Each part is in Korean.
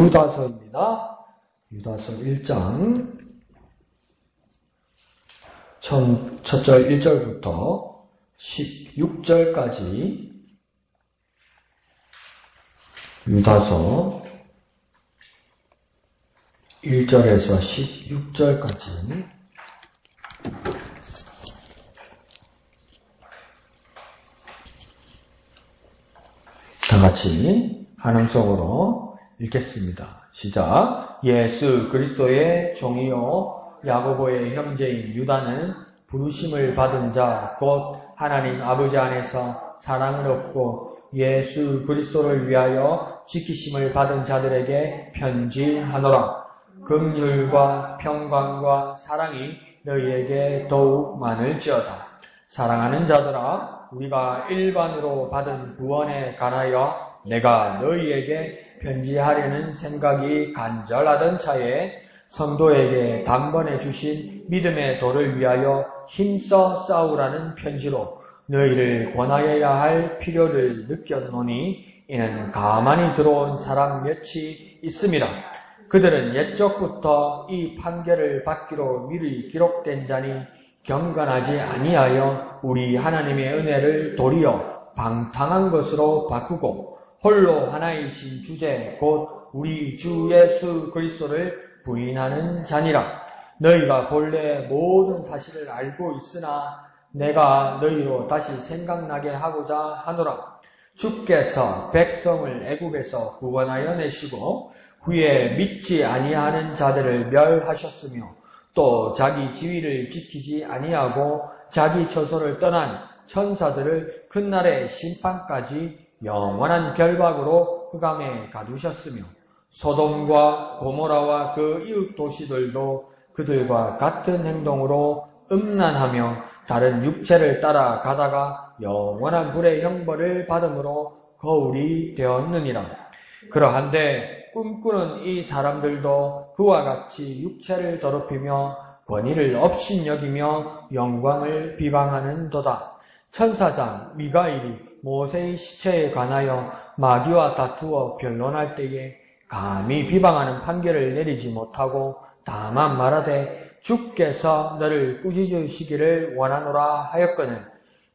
유다서입니다. 유다서 1장 첫 절 1절부터 16절까지 유다서 1절에서 16절까지 다 같이 한음성으로 읽겠습니다. 시작. 예수 그리스도의 종이요 야고보의 형제인 유다는 부르심을 받은 자 곧 하나님 아버지 안에서 사랑을 얻고 예수 그리스도를 위하여 지키심을 받은 자들에게 편지하노라. 긍휼과 평강과 사랑이 너희에게 더욱 많을지어다. 사랑하는 자들아, 우리가 일반으로 받은 구원에 관하여 내가 너희에게 편지하려는 생각이 간절하던 차에 성도에게 단번에 주신 믿음의 도를 위하여 힘써 싸우라는 편지로 너희를 권하여야 할 필요를 느꼈노니 이는 가만히 들어온 사람 몇이 있음이라. 그들은 옛적부터 이 판결을 받기로 미리 기록된 자니 경건하지 아니하여 우리 하나님의 은혜를 도리어 방탕한 것으로 바꾸고 홀로 하나이신 주제 곧 우리 주 예수 그리스도를 부인하는 자니라. 너희가 본래 모든 사실을 알고 있으나 내가 너희로 다시 생각나게 하고자 하노라. 주께서 백성을 애국에서 구원하여 내시고 후에 믿지 아니하는 자들을 멸하셨으며 또 자기 지위를 지키지 아니하고 자기 처소를 떠난 천사들을 그날의 심판까지 영원한 결박으로 흑암에 가두셨으며 소돔과 고모라와 그 이웃 도시들도 그들과 같은 행동으로 음란하며 다른 육체를 따라 가다가 영원한 불의 형벌을 받음으로 거울이 되었느니라. 그러한데 꿈꾸는 이 사람들도 그와 같이 육체를 더럽히며 권위를 업신여기며 영광을 비방하는도다. 천사장 미가일이 모세의 시체에 관하여 마귀와 다투어 변론할 때에 감히 비방하는 판결을 내리지 못하고 다만 말하되 주께서 너를 꾸짖으시기를 원하노라 하였거늘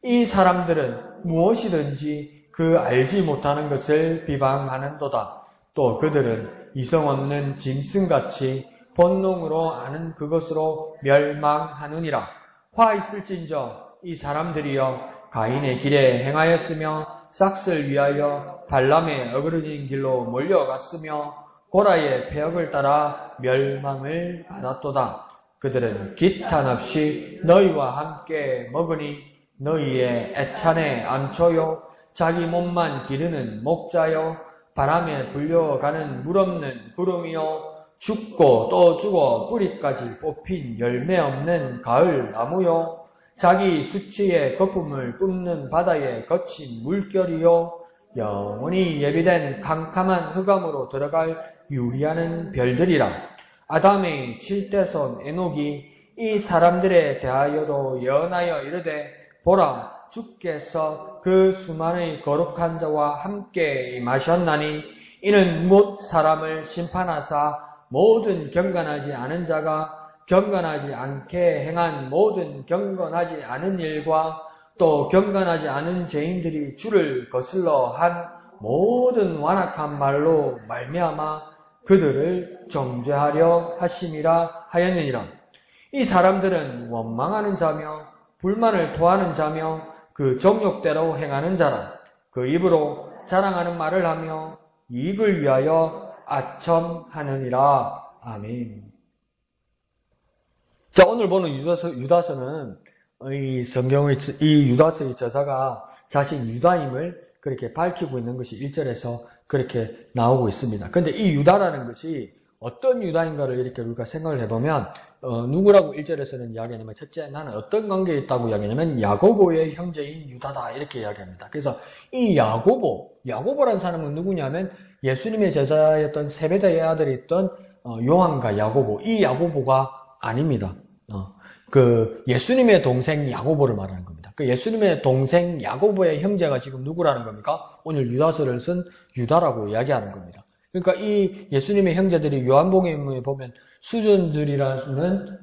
이 사람들은 무엇이든지 그 알지 못하는 것을 비방하는도다. 또 그들은 이성 없는 짐승같이 본능으로 아는 그것으로 멸망하느니라. 화 있을진저 이 사람들이여 가인의 길에 행하였으며 삭슬 위하여 발람의 어그러진 길로 몰려갔으며 고라의 폐역을 따라 멸망을 받았도다. 그들은 기탄 없이 너희와 함께 먹으니 너희의 애찬의 암초요 자기 몸만 기르는 목자요 바람에 불려가는 물 없는 구름이요 죽고 또 죽어 뿌리까지 뽑힌 열매 없는 가을 나무요 자기 수치의 거품을 뿜는 바다의 거친 물결이요 영원히 예비된 캄캄한 흑암으로 들어갈 유리하는 별들이라. 아담의 7대손 에녹이 이 사람들에 대하여도 예언하여 이르되 보라 주께서 그 수많은 거룩한 자와 함께 임하셨나니 이는 못 사람을 심판하사 모든 경건하지 않은 자가 경건하지 않게 행한 모든 경건하지 않은 일과 또 경건하지 않은 죄인들이 주를 거슬러 한 모든 완악한 말로 말미암아 그들을 정죄하려 하심이라 하였느니라. 이 사람들은 원망하는 자며 불만을 토하는 자며 그 정욕대로 행하는 자라. 그 입으로 자랑하는 말을 하며 이익을 위하여 아첨하느니라. 아멘. 자, 오늘 보는 유다서는 이 유다서의 저자가 자신 유다임을 그렇게 밝히고 있는 것이 1절에서 그렇게 나오고 있습니다. 그런데 이 유다라는 것이 어떤 유다인가를 이렇게 우리가 생각을 해보면 누구라고 1절에서는 이야기하냐면 첫째 나는 어떤 관계에 있다고 이야기하냐면 야고보의 형제인 유다다 이렇게 이야기합니다. 그래서 이 야고보라는 사람은 누구냐면 예수님의 제자였던 세베대의 아들이 있던 요한과 야고보, 이 야고보가 아닙니다. 그 예수님의 동생 야고보를 말하는 겁니다. 그 예수님의 동생 야고보의 형제가 지금 누구라는 겁니까? 오늘 유다서를 쓴 유다라고 이야기하는 겁니다. 그러니까 이 예수님의 형제들이 요한복음에 보면 수전들이라는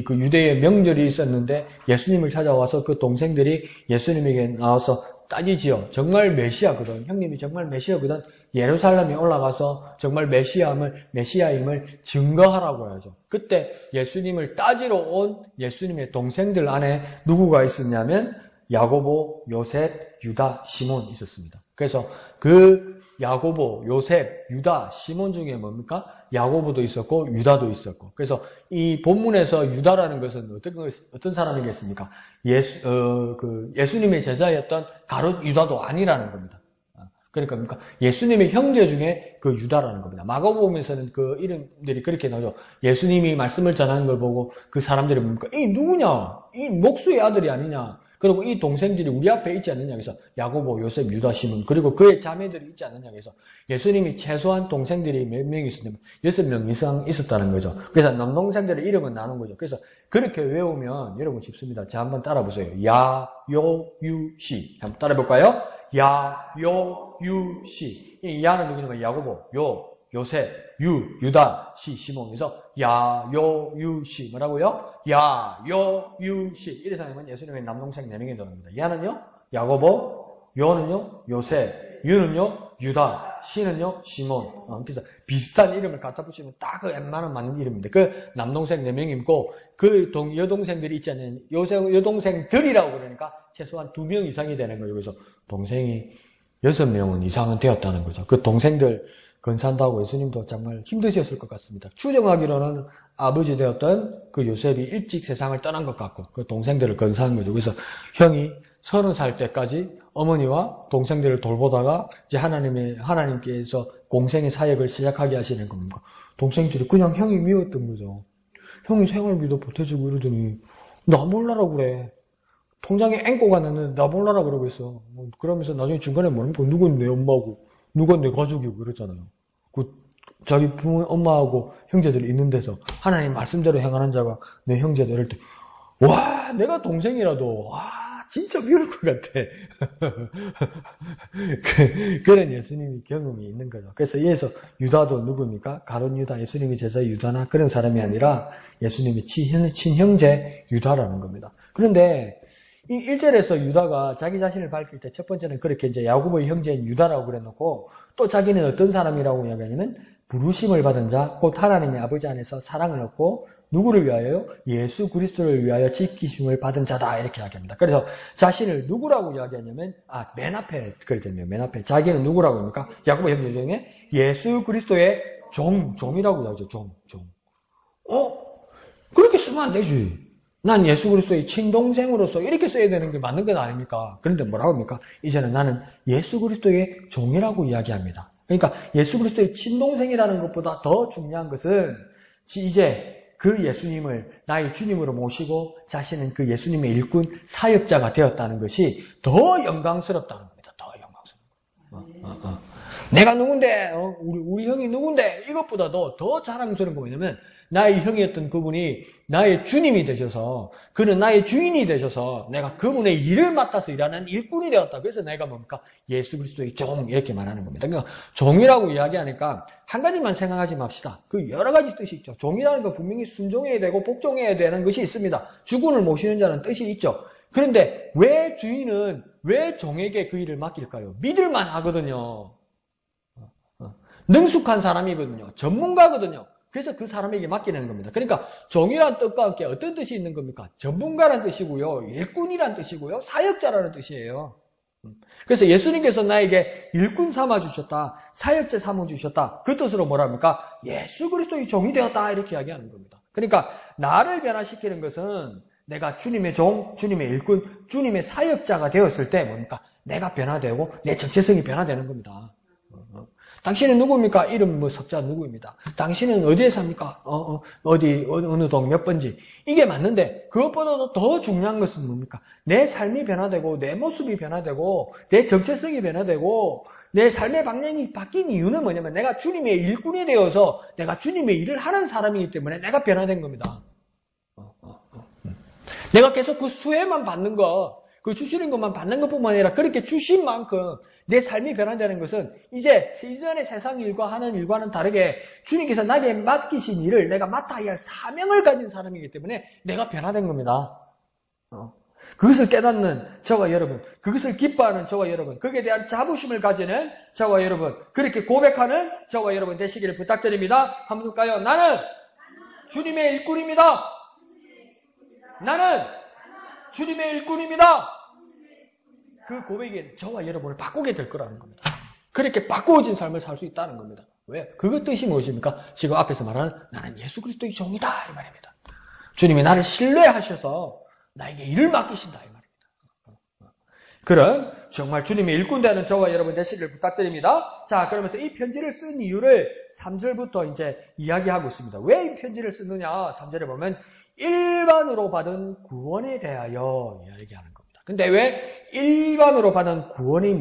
그 유대의 명절이 있었는데 예수님을 찾아와서 그 동생들이 예수님에게 나와서 따지지요. 정말 메시아거든. 형님이 정말 메시아거든. 예루살렘에 올라가서 정말 메시아임을 증거하라고 하죠. 그때 예수님을 따지러 온 예수님의 동생들 안에 누구가 있었냐면 야고보, 요셉, 유다, 시몬 있었습니다. 그래서 그 야고보, 요셉, 유다, 시몬 중에 뭡니까? 야고보도 있었고 유다도 있었고. 그래서 이 본문에서 유다라는 것은 어떤 사람이겠습니까? 예수님의 제자였던 가룟 유다도 아니라는 겁니다. 그러니까 예수님의 형제 중에 그 유다라는 겁니다. 마가복음에서는 그 이름들이 그렇게 나오죠. 예수님이 말씀을 전하는 걸 보고 그 사람들이 뭡니까? 이 누구냐? 이 목수의 아들이 아니냐? 그리고 이 동생들이 우리 앞에 있지 않느냐? 그래서 야고보, 요셉, 유다, 시몬 그리고 그의 자매들이 있지 않느냐? 그래서 예수님이 최소한 동생들이 몇 명이 있었냐면 6명 이상 있었다는 거죠. 그래서 남동생들의 이름은 나눈 거죠. 그래서 그렇게 외우면 여러분 쉽습니다. 자, 한번 따라보세요. 야, 요, 유, 시. 한번 따라해볼까요? 야, 요, 유, 시. 이 야는 누구냐면 야고보, 요셉, 유다, 시몬. 그래서 야, 요, 유, 시. 뭐라고요? 야, 요, 유, 시. 이래서 하면 예수님의 남동생 4명이 들어갑니다. 야는요, 야고보, 요는요, 요셉, 유는요, 유다, 시는요, 시몬. 그래서 비슷한 이름을 갖다 붙이면 딱 그 웬만한 맞는 이름입니다. 그 남동생 4명이 있고, 그 여동생들이 있지 않는 여동생들이라고 그러니까 최소한 2명 이상이 되는 거예요. 그래서 동생이 6명은 이상은 되었다는 거죠. 그 동생들 건사한다고 예수님도 정말 힘드셨을 것 같습니다. 추정하기로는 아버지 되었던 그 요셉이 일찍 세상을 떠난 것 같고 그 동생들을 건사한 거죠. 그래서 형이 30살 때까지 어머니와 동생들을 돌보다가 이제 하나님께서 공생의 사역을 시작하게 하시는 겁니다. 동생들이 그냥 형이 미웠던 거죠. 형이 생활비도 보태주고 이러더니 나 몰라라 그래. 통장에 앵꼬가 났는데 나 몰라라 그러고 있어. 그러면서 나중에 중간에 뭐랍니까? 누군 내 엄마고 누군 내 가족이고 그랬잖아요. 그 자기 부모 엄마하고 형제들이 있는 데서 하나님 말씀대로 행하는 자가 내 형제들 이럴 때 와 내가 동생이라도 진짜 미울 것 같아. 그런 예수님이 경험이 있는 거죠. 그래서 여기서 유다도 누굽니까? 가룟 유다, 예수님이 제자 유다나 그런 사람이 아니라 예수님의 친형제 유다라는 겁니다. 그런데 이 1절에서 유다가 자기 자신을 밝힐 때 첫 번째는 그렇게 이제 야고보의 형제인 유다라고 그래놓고 또 자기는 어떤 사람이라고 이야기하냐면 부르심을 받은 자, 곧 하나님의 아버지 안에서 사랑을 얻고 누구를 위하여요? 예수 그리스도를 위하여 지키심을 받은 자다 이렇게 이야기합니다. 그래서 자신을 누구라고 이야기하냐면 맨 앞에 그랬잖아요. 맨 앞에 자기는 누구라고 합니까? 야고보 형제 중에 예수 그리스도의 종이라고 이야기하죠. 종. 그렇게 쓰면 안 되지. 난 예수 그리스도의 친동생으로서 이렇게 써야 되는 게 맞는 건 아닙니까? 그런데 뭐라고 합니까? 이제는 나는 예수 그리스도의 종이라고 이야기합니다. 그러니까 예수 그리스도의 친동생이라는 것보다 더 중요한 것은 이제 그 예수님을 나의 주님으로 모시고 자신은 그 예수님의 일꾼 사역자가 되었다는 것이 더 영광스럽다는 겁니다. 더 영광스럽다. 내가 누군데 우리 형이 누군데 이것보다도 더 자랑스러운 거 뭐냐면 나의 형이었던 그분이 나의 주님이 되셔서 그는 나의 주인이 되셔서 내가 그분의 일을 맡아서 일하는 일꾼이 되었다. 그래서 내가 뭡니까? 예수 그리스도의 종 이렇게 말하는 겁니다. 그러니까 종이라고 이야기하니까 한 가지만 생각하지 맙시다. 그 여러 가지 뜻이 있죠. 종이라는 건 분명히 순종해야 되고 복종해야 되는 것이 있습니다. 주군을 모시는 자는 뜻이 있죠. 그런데 왜 주인은 왜 종에게 그 일을 맡길까요? 믿을만 하거든요. 능숙한 사람이거든요. 전문가거든요. 그래서 그 사람에게 맡기는 겁니다. 그러니까 종이란 뜻과 함께 어떤 뜻이 있는 겁니까? 전문가란 뜻이고요. 일꾼이란 뜻이고요. 사역자라는 뜻이에요. 그래서 예수님께서 나에게 일꾼 삼아 주셨다. 사역자 삼아 주셨다. 그 뜻으로 뭐랍니까? 예수 그리스도의 종이 되었다. 이렇게 이야기하는 겁니다. 그러니까 나를 변화시키는 것은 내가 주님의 종, 주님의 일꾼, 주님의 사역자가 되었을 때 뭡니까? 내가 변화되고 내 정체성이 변화되는 겁니다. 당신은 누구입니까? 이름 석자 누구입니다. 당신은 어디에 삽니까? 어느 동 몇 번지. 이게 맞는데 그것보다도 더 중요한 것은 뭡니까? 내 삶이 변화되고 내 모습이 변화되고 내 정체성이 변화되고 내 삶의 방향이 바뀐 이유는 뭐냐면 내가 주님의 일꾼이 되어서 내가 주님의 일을 하는 사람이기 때문에 내가 변화된 겁니다. 내가 계속 그 수혜만 받는 거 그 주시는 것만 받는 것뿐만 아니라 그렇게 주신 만큼 내 삶이 변한다는 것은 이제 이전의 세상 일과 하는 일과는 다르게 주님께서 나에게 맡기신 일을 내가 맡아야 할 사명을 가진 사람이기 때문에 내가 변화된 겁니다. 그것을 깨닫는 저와 여러분, 그것을 기뻐하는 저와 여러분, 거기에 대한 자부심을 가지는 저와 여러분, 그렇게 고백하는 저와 여러분 되시기를 부탁드립니다. 한번 볼까요? 나는 주님의 일꾼입니다. 나는 주님의 일꾼입니다. 그 고백이 저와 여러분을 바꾸게 될 거라는 겁니다. 그렇게 바꾸어진 삶을 살 수 있다는 겁니다. 왜? 그 뜻이 무엇입니까? 지금 앞에서 말하는 나는 예수 그리스도의 종이다 이 말입니다. 주님이 나를 신뢰하셔서 나에게 일을 맡기신다 이 말입니다. 그런 정말 주님의 일꾼 되는 저와 여러분 되시기를 부탁드립니다. 자, 그러면서 이 편지를 쓴 이유를 3절부터 이제 이야기하고 있습니다. 왜 이 편지를 쓰느냐? 3절에 보면 일반으로 받은 구원에 대하여 이야기하는 겁니다. 근데 왜 일반으로 받은 구원에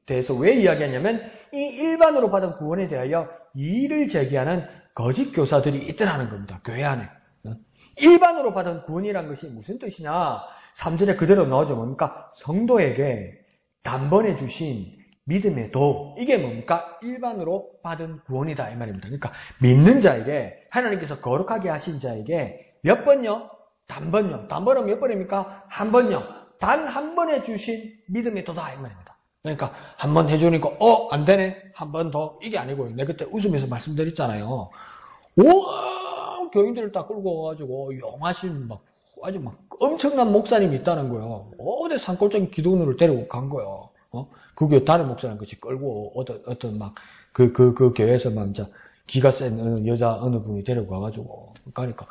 대해서 왜 이야기하냐면 이 일반으로 받은 구원에 대하여 이의를 제기하는 거짓 교사들이 있더라는 겁니다. 교회 안에. 일반으로 받은 구원이란 것이 무슨 뜻이냐? 3절에 그대로 넣어줘 뭡니까? 성도에게 단번에 주신 믿음의 도. 이게 뭡니까? 일반으로 받은 구원이다 이 말입니다. 그러니까 믿는 자에게 하나님께서 거룩하게 하신 자에게 몇 번요? 단번요. 단번은 몇 번입니까? 한 번요. 단 한 번에 주신 믿음의 도다 이 말입니다. 그러니까 한 번 해주니까 안 되네. 한 번 더. 이게 아니고요. 내가 그때 웃으면서 말씀드렸잖아요. 교인들을 다 끌고 와가지고 용하신 아주 엄청난 목사님이 있다는 거예요. 어디 산골짜기 기도원으로 데리고 간 거예요. 그 교회 다른 목사님 같이 끌고 어떤 그 교회에서 이제 기가 센 여자 어느 분이 데리고 가가지고 가니까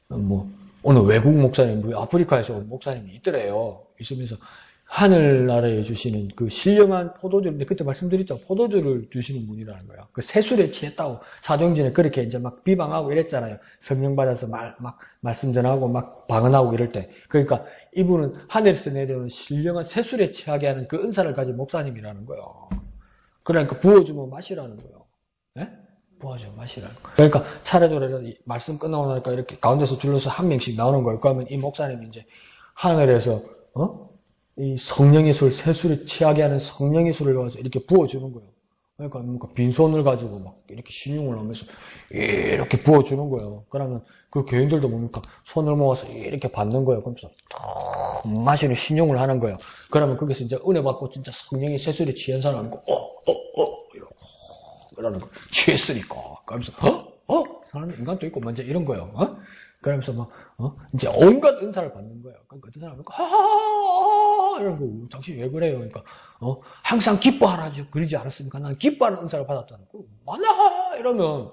어느 외국 목사님, 아프리카에서 온 목사님이 있더래요. 있으면서 하늘나라에 주시는 그 신령한 포도주를, 그때 말씀드렸죠. 포도주를 주시는 분이라는 거예요. 그 세술에 취했다고 사도행전에 그렇게 이제 막 비방하고 이랬잖아요. 성령 받아서 말씀 전하고 막 방언하고 이럴 때. 그러니까 이분은 하늘에서 내려오는 신령한 세술에 취하게 하는 그 은사를 가진 목사님이라는 거예요. 그러니까 부어주면 마시라는 거예요. 예? 부어주면 마시라는 거예요. 그러니까 차례대로 말씀 끝나고 나니까 이렇게 가운데서 줄러서 한 명씩 나오는 거예요. 그러면 이 목사님이 이제 하늘에서 이 성령의 술, 세술에 취하게 하는 성령의 술을 가서 이렇게 부어주는 거예요. 그러니까 빈손을 가지고 막 이렇게 신용을 하면서 이렇게 부어주는 거예요. 그러면 그 교인들도 뭡니까? 손을 모아서 이렇게 받는 거예요. 그러면서 마시는 신용을 하는 거예요. 그러면 거기서 이제 은혜 받고 진짜 성령의 세술에 취한 사람은 이러는 거. 취했으니까. 그러면서 사람 인간도 있고 먼저 이런 거예요. 그러면서 이제 온갖 은사를 받는 거예요. 그러니까 어떤 사람은 이런 거, 당신 왜 그래요? 그러니까, 항상 기뻐하라죠. 그러지 않았습니까? 나는 기뻐하는 은사를 받았다는 거. 맞나? 이러면,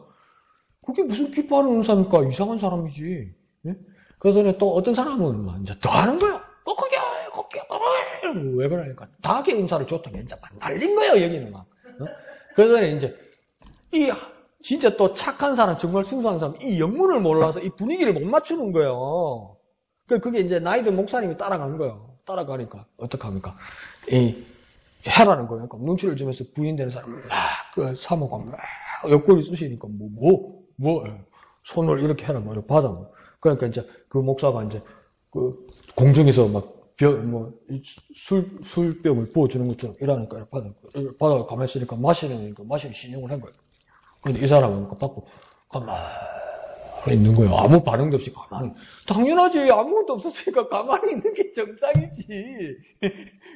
그게 무슨 기뻐하는 은사입니까? 이상한 사람이지. 예? 그래서 또 어떤 사람은 이제 더 하는 거야. 왜 그러니까, 닭의 은사를 줬더니 이제 막 날린 거예요, 여기는 막. 그래서 이제, 진짜 또 착한 사람, 정말 순수한 사람, 이 영문을 몰라서 이 분위기를 못 맞추는 거예요. 그게 이제 나이든 목사님이 따라간 거예요. 따라가니까, 어떡합니까? 해라는 거예요. 그러니까 눈치를 주면서 부인되는 사람, 사모가 옆구리 쑤시니까, 손을 이렇게 해라, 받아. 그러니까 이제 그 목사가 이제, 공중에서 술병을 부어주는 것처럼 이러니까, 받아, 가만히 있으니까 마시는 신용을 한 거예요. 근데 이 사람은 받고, 가만히 있는 거예요. 아무 반응도 없이 가만히. 당연하지. 아무것도 없었으니까 가만히 있는 게 정상이지.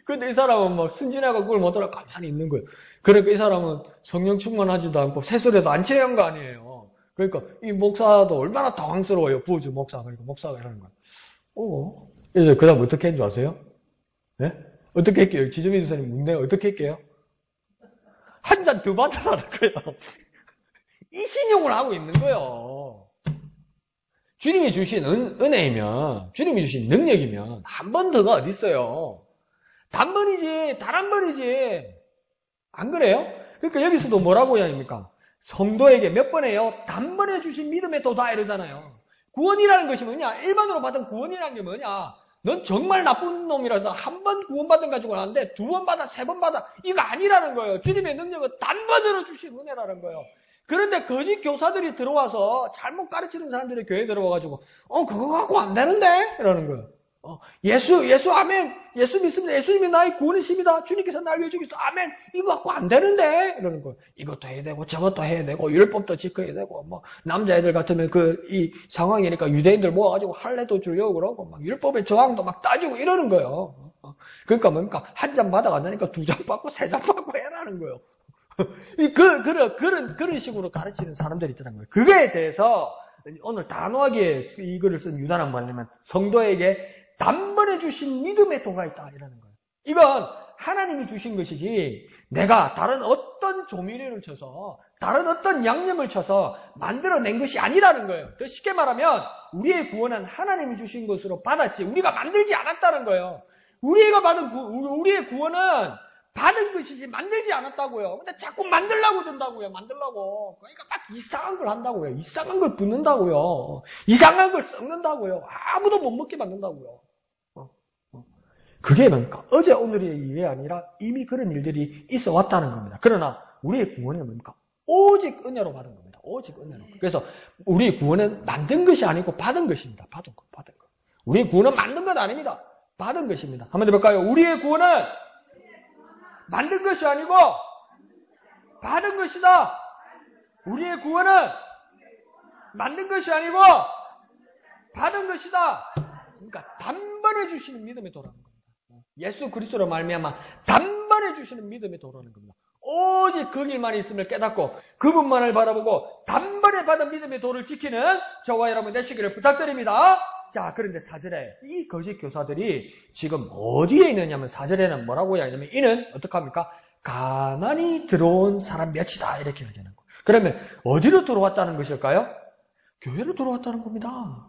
근데 이 사람은 막 순진해가 그걸 못 알아 가만히 있는 거예요. 그러니까 이 사람은 성령 충만하지도 않고 세술에도 안 취한 거 아니에요. 그러니까 이 목사도 얼마나 당황스러워요. 부어주 목사가. 그러니까 목사가 이러는 거예요. 그래서 그 다음 어떻게 했는 줄 아세요? 네? 어떻게 할게요? 지점이 주사님 묻네요. 어떻게 할게요? 한 잔 더 받으라는 거예요. 이 신용을 하고 있는 거예요. 주님이 주신 은혜이면, 주님이 주신 능력이면 한 번 더가 어디 있어요? 단번이지, 단 한 번이지. 안 그래요? 그러니까 여기서도 뭐라고 해야 합니까? 성도에게 몇 번에요? 단번에 주신 믿음의 도다 이러잖아요. 구원이라는 것이 뭐냐? 일반으로 받은 구원이라는 게 뭐냐? 넌 정말 나쁜 놈이라서 한 번 구원받은 가지고 하는데 두 번 받아, 세 번 받아. 이거 아니라는 거예요. 주님의 능력은 단번으로 주신 은혜라는 거예요. 그런데 거짓 교사들이 들어와서 잘못 가르치는 사람들이 교회에 들어와가지고 그거 갖고 안 되는데? 이러는 거예요. 예수, 아멘. 예수 믿습니다. 예수님이 나의 구원이십니다. 주님께서 나를 위해 죽이셨다. 아멘. 이거 갖고 안 되는데. 이러는 거예요. 이것도 해야 되고, 저것도 해야 되고, 율법도 지켜야 되고, 남자애들 같으면 이 상황이니까 유대인들 모아가지고 할례도 주려고 그러고, 율법의 저항도 막 따지고 이러는 거예요. 그러니까 뭡니까? 한 장 받아가 나니까 2장 받고 3장 받고 해라는 거예요. 그런 식으로 가르치는 사람들이 있더라는 거예요. 그거에 대해서 오늘 단호하게 이 글을 쓴 유다는 뭐냐면 성도에게 단번에 주신 믿음의 도가 있다 이라는 거예요. 이건 하나님이 주신 것이지 내가 다른 어떤 조미료를 쳐서 다른 어떤 양념을 쳐서 만들어낸 것이 아니라는 거예요. 더 쉽게 말하면 우리의 구원은 하나님이 주신 것으로 받았지 우리가 만들지 않았다는 거예요. 우리의 구원은 받은 것이지 만들지 않았다고요. 근데 자꾸 만들려고 든다고요. 만들려고. 그러니까 막 이상한 걸 한다고요. 이상한 걸 붓는다고요. 이상한 걸 썩는다고요. 아무도 못 먹게 만든다고요. 그게 뭡니까? 어제 오늘의 일이 아니라 이미 그런 일들이 있어 왔다는 겁니다. 그러나 우리의 구원은 뭡니까? 오직 은혜로 받은 겁니다. 오직 은혜로. 그래서 우리의 구원은 만든 것이 아니고 받은 것입니다. 받은 것. 우리의 구원은 만든 것 아닙니다. 받은 것입니다. 한번 해볼까요? 우리의 구원은 만든 것이 아니고 받은 것이다. 우리의 구원은 만든 것이 아니고 받은 것이다. 그러니까 단번에 주시는 믿음의 도라는 겁니다. 예수 그리스도로 말미암아 단번에 주시는 믿음의 도라는 겁니다. 오직 그 길만 있음을 깨닫고 그분만을 바라보고 단번에 받은 믿음의 도를 지키는 저와 여러분 되시기를 부탁드립니다. 자, 그런데 4절에 이 거짓 교사들이 지금 어디에 있느냐면 4절에는 뭐라고 하냐면 이는 어떡합니까? 가난이 들어온 사람 몇이다 이렇게 얘기하는 거예요. 그러면 어디로 들어왔다는 것일까요? 교회로 들어왔다는 겁니다.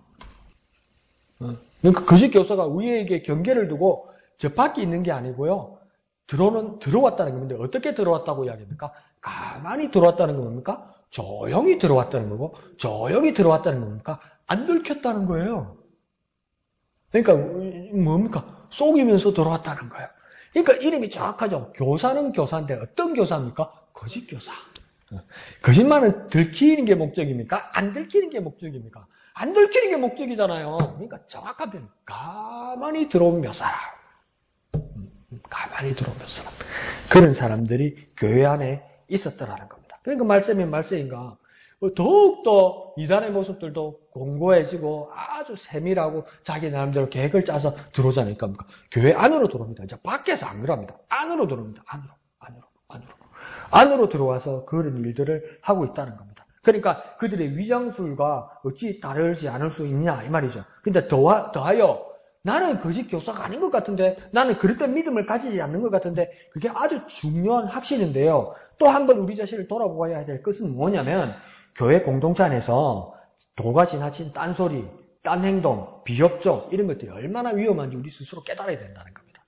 그러니까 거짓 교사가 우리에게 경계를 두고 저 밖에 있는 게 아니고요. 들어왔다는 겁니다. 어떻게 들어왔다고 이야기합니까? 가만히 들어왔다는 건 뭡니까? 조용히 들어왔다는 거고 조용히 들어왔다는 겁니까? 안 들켰다는 거예요. 그러니까 뭡니까? 속이면서 들어왔다는 거예요. 그러니까 이름이 정확하죠. 교사는 교사인데 어떤 교사입니까? 거짓 교사. 거짓말은 들키는 게 목적입니까? 안 들키는 게 목적입니까? 안 들키는 게 목적이잖아요. 그러니까 정확한 표현. 가만히 들어온 몇 사람. 가만히 들어온 몇 사람. 그런 사람들이 교회 안에 있었더라는 겁니다. 그러니까 말씀이 말씀인가. 더욱더 이단의 모습들도 공고해지고 아주 세밀하고 자기 나름대로 계획을 짜서 들어오잖아요. 그러니까 교회 안으로 들어옵니다. 이제 밖에서 안 그럽니다. 안으로 들어옵니다. 안으로 들어와서 그런 일들을 하고 있다는 겁니다. 그러니까 그들의 위장술과 어찌 다르지 않을 수 있냐 이 말이죠. 근데 더하여 나는 거짓 교사가 아닌 것 같은데 나는 그릇된 믿음을 가지지 않는 것 같은데 그게 아주 중요한 확신인데요. 또 한 번 우리 자신을 돌아보아야 될 것은 뭐냐면 교회 공동체 안에서 도가 지나친 딴소리, 딴 행동, 비협조 이런 것들이 얼마나 위험한지 우리 스스로 깨달아야 된다는 겁니다.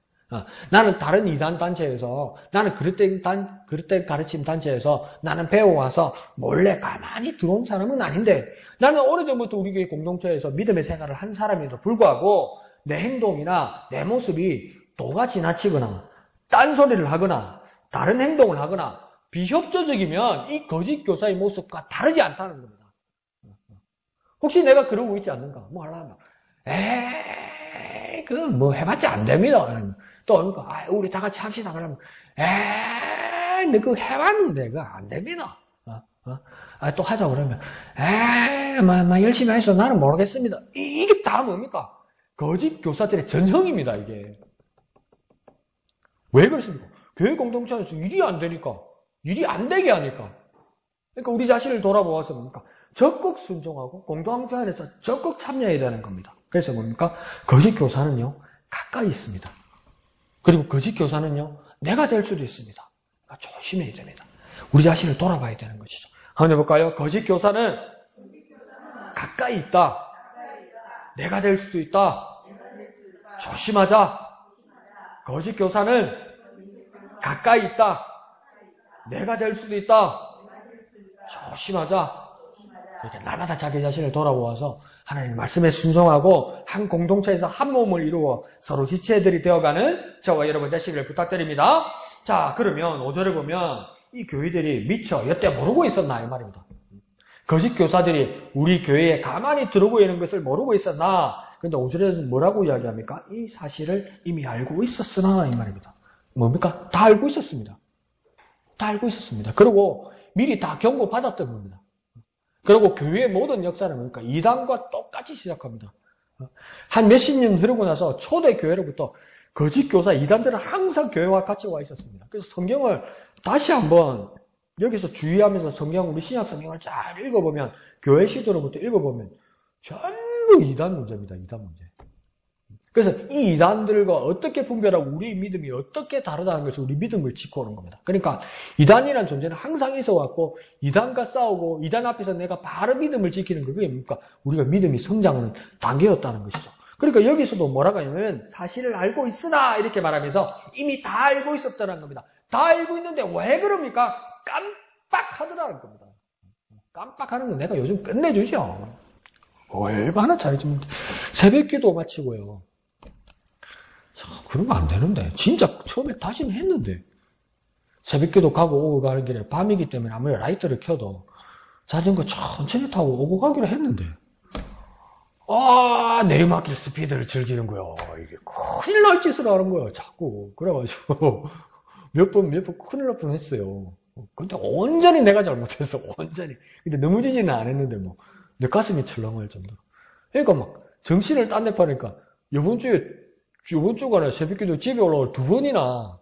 나는 다른 이단 단체에서 나는 그릇된 가르침 단체에서 나는 배워와서 몰래 가만히 들어온 사람은 아닌데 나는 오래전부터 우리 교회 공동체에서 믿음의 생활을 한 사람에도 불구하고 내 행동이나 내 모습이 도가 지나치거나 딴소리를 하거나 다른 행동을 하거나 비협조적이면 이 거짓 교사의 모습과 다르지 않다는 겁니다. 혹시 내가 그러고 있지 않는가? 뭐 하려면 그건 뭐 해봤자 안 됩니다. 또 우리 다 같이 합시다. 그러면 근데 그거 해봤는데 그거 안 됩니다. 또 하자 그러면 열심히 해서 나는 모르겠습니다. 이게 다 뭡니까? 거짓 교사들의 전형입니다. 이게 왜 그렇습니까? 교회 공동체에서 일이 안 되니까 일이 안 되게 하니까. 그러니까 우리 자신을 돌아보아서 뭡니까? 적극 순종하고 공동체 안에서 적극 참여해야 되는 겁니다. 그래서 뭡니까? 거짓 교사는요, 가까이 있습니다. 그리고 거짓 교사는요, 내가 될 수도 있습니다. 그러니까 조심해야 됩니다. 우리 자신을 돌아봐야 되는 것이죠. 한번 해볼까요? 거짓 교사는 가까이 있다. 내가 될 수도 있다. 조심하자. 거짓 교사는 가까이 있다. 내가 될 수도 있다. 조심하자. 이렇게 날마다 자기 자신을 돌아보아서 하나님 말씀에 순종하고 한 공동체에서 한 몸을 이루어 서로 지체들이 되어가는 저와 여러분 되시기를 부탁드립니다. 자, 그러면 5절에 보면 이 교회들이 미처 여태 모르고 있었나 이 말입니다. 거짓 교사들이 우리 교회에 가만히 들어오고 있는 것을 모르고 있었나 근데 5절에는 뭐라고 이야기합니까? 이 사실을 이미 알고 있었으나, 이 말입니다. 뭡니까? 다 알고 있었습니다. 다 알고 있었습니다. 그리고 미리 다 경고받았던 겁니다. 그리고 교회의 모든 역사는 뭡니까? 이단과 똑같이 시작합니다. 한 몇십 년 흐르고 나서 초대 교회로부터 거짓 교사 이단들은 항상 교회와 같이 와 있었습니다. 그래서 성경을 다시 한번 여기서 주의하면서 우리 신약 성경을 잘 읽어보면, 교회 시대로부터 읽어보면 전부 이단 문제입니다. 이단 문제. 그래서 이 이단들과 어떻게 분별하고 우리 믿음이 어떻게 다르다는 것을 우리 믿음을 짓고 오는 겁니다. 그러니까 이단이라는 존재는 항상 있어왔고, 이단과 싸우고 이단 앞에서 내가 바로 믿음을 지키는 거, 그게 뭡니까? 우리가 믿음이 성장하는 단계였다는 것이죠. 그러니까 여기서도 뭐라고 하냐면 사실을 알고 있으나 이렇게 말하면서 이미 다 알고 있었다는 겁니다. 다 알고 있는데 왜 그럽니까? 깜빡하더라는 겁니다. 깜빡하는 건 내가 요즘 끝내주죠. 얼마나 잘해주면 새벽기도 마치고요. 그러면 안 되는데. 진짜 처음에 다시는 했는데. 새벽기도 가고 오고 가는 길에 밤이기 때문에 아무리 라이트를 켜도 자전거 천천히 타고 오고 가기로 했는데. 내리막길 스피드를 즐기는 거야. 이게 큰일 날 짓을 하는 거야, 자꾸. 그래가지고 몇 번 큰일 날 뻔했어요. 근데 온전히 내가 잘못했어, 온전히. 근데 넘어지지는 않았는데 내 가슴이 철렁할 정도로. 그러니까 정신을 딴 데 파니까 이번 주간에 새벽기도 집에 올라올 2번이나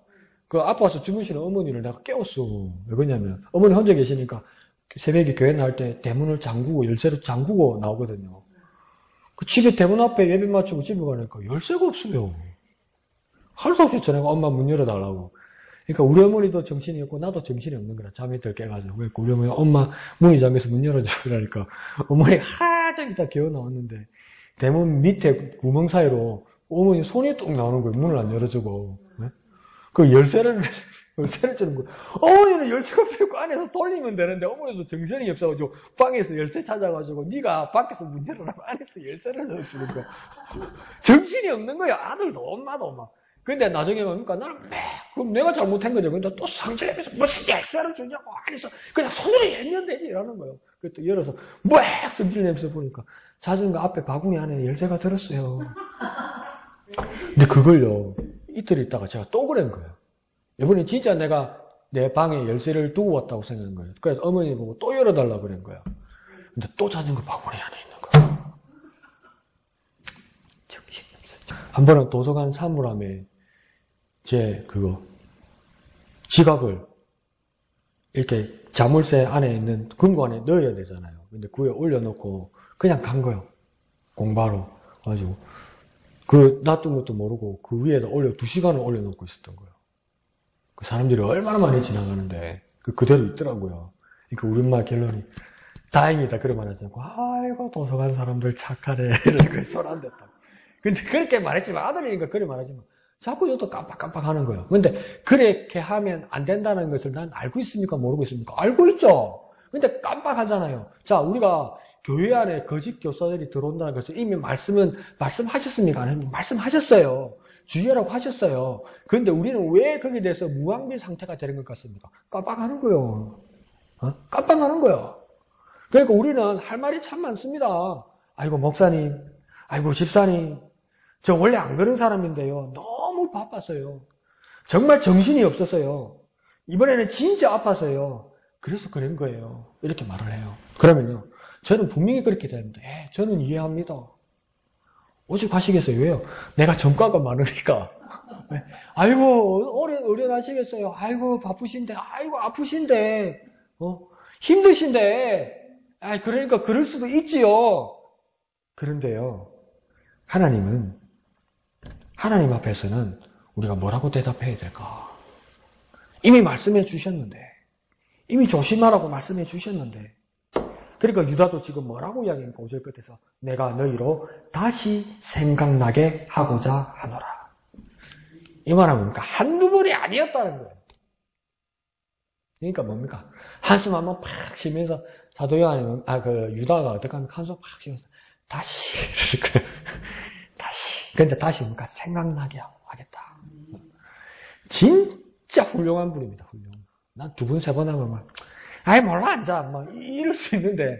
그 아파서 주무시는 어머니를 내가 깨웠어. 왜 그러냐면 어머니 혼자 계시니까 새벽에 교회 나올 때 대문을 잠그고 열쇠로 잠그고 나오거든요. 그 집에 대문 앞에 예배 마치고 집에 가니까 열쇠가 없어요. 할 수 없이 전화가 엄마 문 열어달라고. 그러니까 우리 어머니도 정신이 없고 나도 정신이 없는 거라. 잠이 들 깨가지고. 그러니까 우리 어머니 엄마 문이 잠겨서 문 열어줘 그러니까 어머니 하장 있다 개어 나왔는데 대문 밑에 구멍 사이로 어머니 손이 뚝 나오는 거예요. 문을 안 열어주고. 네? 그 열쇠를 주는 거예요. 어머니는 열쇠가 필요고 안에서 돌리면 되는데 어머니도 정신이 없어가지고 방에서 열쇠 찾아가지고 네가 밖에서 문 열어라고 안에서 열쇠를 넣어주는 거야. 정신이 없는 거예요. 아들도 엄마도 막. 근데 나중에 뭡니까? 나는 그럼 내가 잘못한 거죠. 근데 또 상처내면서 무슨 열쇠를 주냐고 안에서 그냥 손으로 열면 되지 이러는 거예요. 그래서 또 열어서 성질 내면서 보니까 자전거 앞에 바구니 안에 열쇠가 들었어요. 근데 그걸요 이틀 있다가 제가 또 그런 거예요. 이번에 진짜 내가 내 방에 열쇠를 두고 왔다고 생각한 거예요. 그래서 어머니 보고 또 열어달라고 그런 거예요. 근데 또 자전거 바구니 안에 있는 거예요. 정신없어요. 한 번은 도서관 사물함에 제 지갑을 이렇게 자물쇠 안에 있는 금고 안에 넣어야 되잖아요. 근데 그 위에 올려놓고 그냥 간 거예요. 공바로. 가지고 놔둔 것도 모르고 그 위에다 2시간을 올려놓고 있었던 거예요. 그 사람들이 얼마나 많이 지나가는데 그대로 있더라고요. 그러니까 우리 엄마 결론이 다행이다 그런 말 하지 않고 아이고 도서관 사람들 착하네 이러고 손 안 댔다. 근데 그렇게 말했지만 아들이니까 그렇게 말하지만 자꾸 저도 깜빡깜빡 하는 거예요. 근데 그렇게 하면 안 된다는 것을 난 알고 있습니까? 모르고 있습니까? 알고 있죠. 근데 깜빡하잖아요. 자, 우리가 교회 안에 거짓 교사들이 들어온다는 것을 이미 말씀하셨습니까? 안 했는데 말씀하셨어요. 주의하라고 하셨어요. 그런데 우리는 왜 거기에 대해서 무방비 상태가 되는 것 같습니까? 깜빡하는 거예요. 깜빡하는 거예요. 그러니까 우리는 할 말이 참 많습니다. 아이고 목사님, 아이고 집사님, 저 원래 안 그런 사람인데요. 너무 바빴어요. 정말 정신이 없었어요. 이번에는 진짜 아파서요. 그래서 그런 거예요. 이렇게 말을 해요. 그러면요. 저는 분명히 그렇게 됩니다. 저는 이해합니다. 오직 하시겠어요. 왜요? 내가 전과가 많으니까. 아이고, 어련하시겠어요. 아이고, 바쁘신데, 아이고, 아프신데, 힘드신데, 그러니까 그럴 수도 있지요. 그런데요, 하나님 앞에서는 우리가 뭐라고 대답해야 될까? 이미 말씀해 주셨는데, 이미 조심하라고 말씀해 주셨는데, 그러니까 유다도 지금 뭐라고 이야기합니까? 5절 끝에서 내가 너희로 다시 생각나게 하고자 하노라. 이 말은 뭡니까? 한두 번이 아니었다는 거예요. 그러니까 뭡니까? 한숨 한번 팍 쉬면서 사도요한이 유다가 어떻게 하면 한숨 팍 쉬면서 다시 근데 다시 뭡니까? 생각나게 하겠다. 진짜 훌륭한 분입니다. 훌륭한. 난 2번, 3번 하면 막 몰라 앉아 막 이럴 수 있는데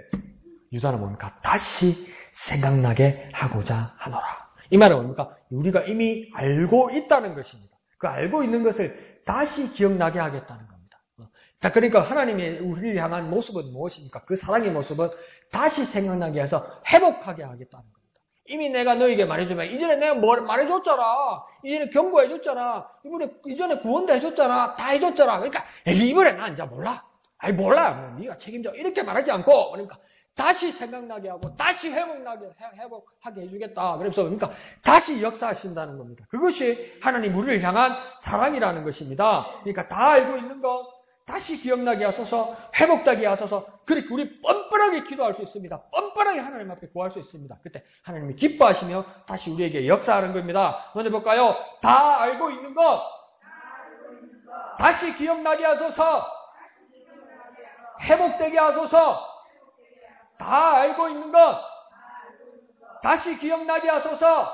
유다는 뭡니까? 다시 생각나게 하고자 하노라. 이 말은 뭡니까? 우리가 이미 알고 있다는 것입니다. 그 알고 있는 것을 다시 기억나게 하겠다는 겁니다. 자, 그러니까 하나님의 우리를 향한 모습은 무엇입니까? 그 사랑의 모습은 다시 생각나게 해서 회복하게 하겠다는 겁니다. 이미 내가 너에게 말해주면, 이전에 내가 뭘 말해줬잖아. 이전에 경고해줬잖아. 이전에 구원도 해줬잖아. 다 해줬잖아. 그러니까, 이번에 나 이제 몰라. 아니, 몰라. 네가 책임져. 이렇게 말하지 않고, 그러니까, 다시 생각나게 하고, 다시 회복하게 해주겠다. 그러니까, 다시 역사하신다는 겁니다. 그것이 하나님 우리를 향한 사랑이라는 것입니다. 그러니까, 다 알고 있는 것, 다시 기억나게 하소서, 회복되게 하소서, 그렇게 우리 뻔뻔하게 기도할 수 있습니다. 뻔뻔하게 하나님 앞에 구할 수 있습니다. 그때 하나님이 기뻐하시며 다시 우리에게 역사하는 겁니다. 먼저 볼까요? 다 알고 있는 것, 다시 기억나게 하소서, 회복되게 하소서, 다 알고 있는 것, 다시 기억나게 하소서,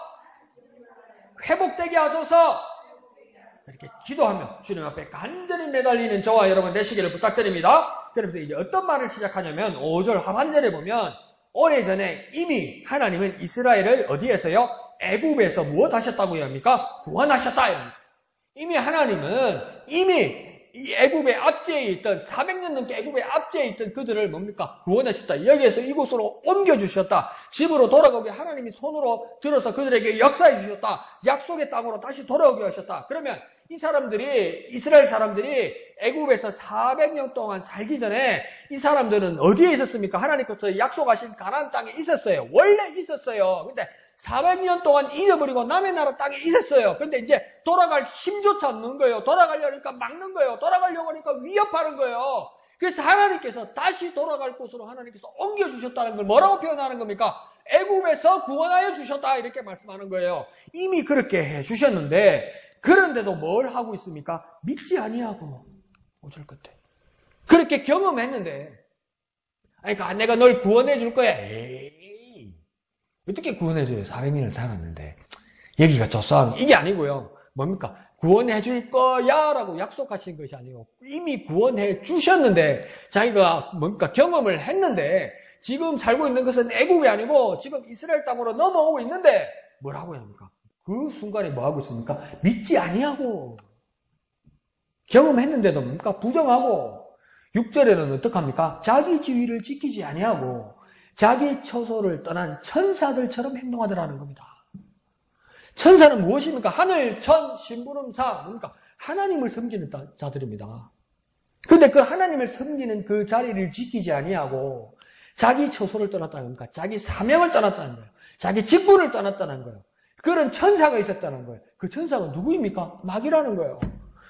회복되게 하소서, 이렇게 기도하며 주님 앞에 간절히 매달리는 저와 여러분 되시기를 부탁드립니다. 그래서 이제 어떤 말을 시작하냐면 5절 하반절에 보면 오래전에 이미 하나님은 이스라엘을 어디에서요? 애굽에서 무엇 하셨다고 합니까? 구원하셨다. 이럽니다. 이미 하나님은 이미 이 애굽의 압제에 있던 400년 넘게 애굽의 압제에 있던 그들을 뭡니까? 구원하셨다. 여기에서 이곳으로 옮겨주셨다. 집으로 돌아가게 하나님이 손으로 들어서 그들에게 역사해 주셨다. 약속의 땅으로 다시 돌아오게 하셨다. 그러면 이 사람들이, 이스라엘 사람들이 애굽에서 400년 동안 살기 전에 이 사람들은 어디에 있었습니까? 하나님께서 약속하신 가나안 땅에 있었어요. 원래 있었어요. 근데 400년 동안 잊어버리고 남의 나라 땅에 있었어요. 근데 이제 돌아갈 힘조차 없는 거예요. 돌아가려니까 막는 거예요. 돌아가려고 하니까 위협하는 거예요. 그래서 하나님께서 다시 돌아갈 곳으로 하나님께서 옮겨주셨다는 걸 뭐라고 표현하는 겁니까? 애굽에서 구원하여 주셨다. 이렇게 말씀하는 거예요. 이미 그렇게 해주셨는데 그런데도 뭘 하고 있습니까? 믿지 아니하고 5절 끝에 그렇게 경험했는데 그러니까 내가 널 구원해 줄 거야. 에이, 어떻게 구원해줘요? 400년을 살았는데 여기가 조상 이게 아니고요. 뭡니까? 구원해 줄 거야 라고 약속하신 것이 아니고 이미 구원해 주셨는데 자기가 뭡니까? 경험을 했는데 지금 살고 있는 것은 애국이 아니고 지금 이스라엘 땅으로 넘어오고 있는데 뭐라고 해야 합니까? 그 순간에 뭐 하고 있습니까? 믿지 아니하고 경험했는데도 뭡니까? 부정하고 6절에는 어떡합니까? 자기 지위를 지키지 아니하고 자기 처소를 떠난 천사들처럼 행동하더라는 겁니다. 천사는 무엇입니까? 하늘, 천, 심부름사, 뭡니까? 하나님을 섬기는 자들입니다. 그런데 그 하나님을 섬기는 그 자리를 지키지 아니하고 자기 처소를 떠났다는 겁니까? 자기 사명을 떠났다는 거예요. 자기 직분을 떠났다는 거예요. 그런 천사가 있었다는 거예요. 그 천사가 누구입니까? 마귀라는 거예요.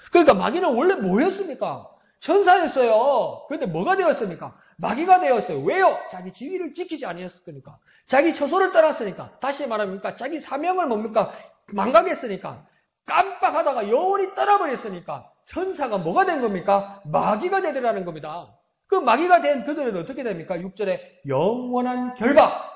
그러니까 마귀는 원래 뭐였습니까? 천사였어요. 그런데 뭐가 되었습니까? 마귀가 되었어요. 왜요? 자기 지위를 지키지 아니했으니까. 자기 처소를 떠났으니까. 다시 말합니까? 자기 사명을 뭡니까? 망각했으니까. 깜빡하다가 영원히 떠나버렸으니까. 천사가 뭐가 된 겁니까? 마귀가 되더라는 겁니다. 그 마귀가 된 그들은 어떻게 됩니까? 6절에 영원한 결박.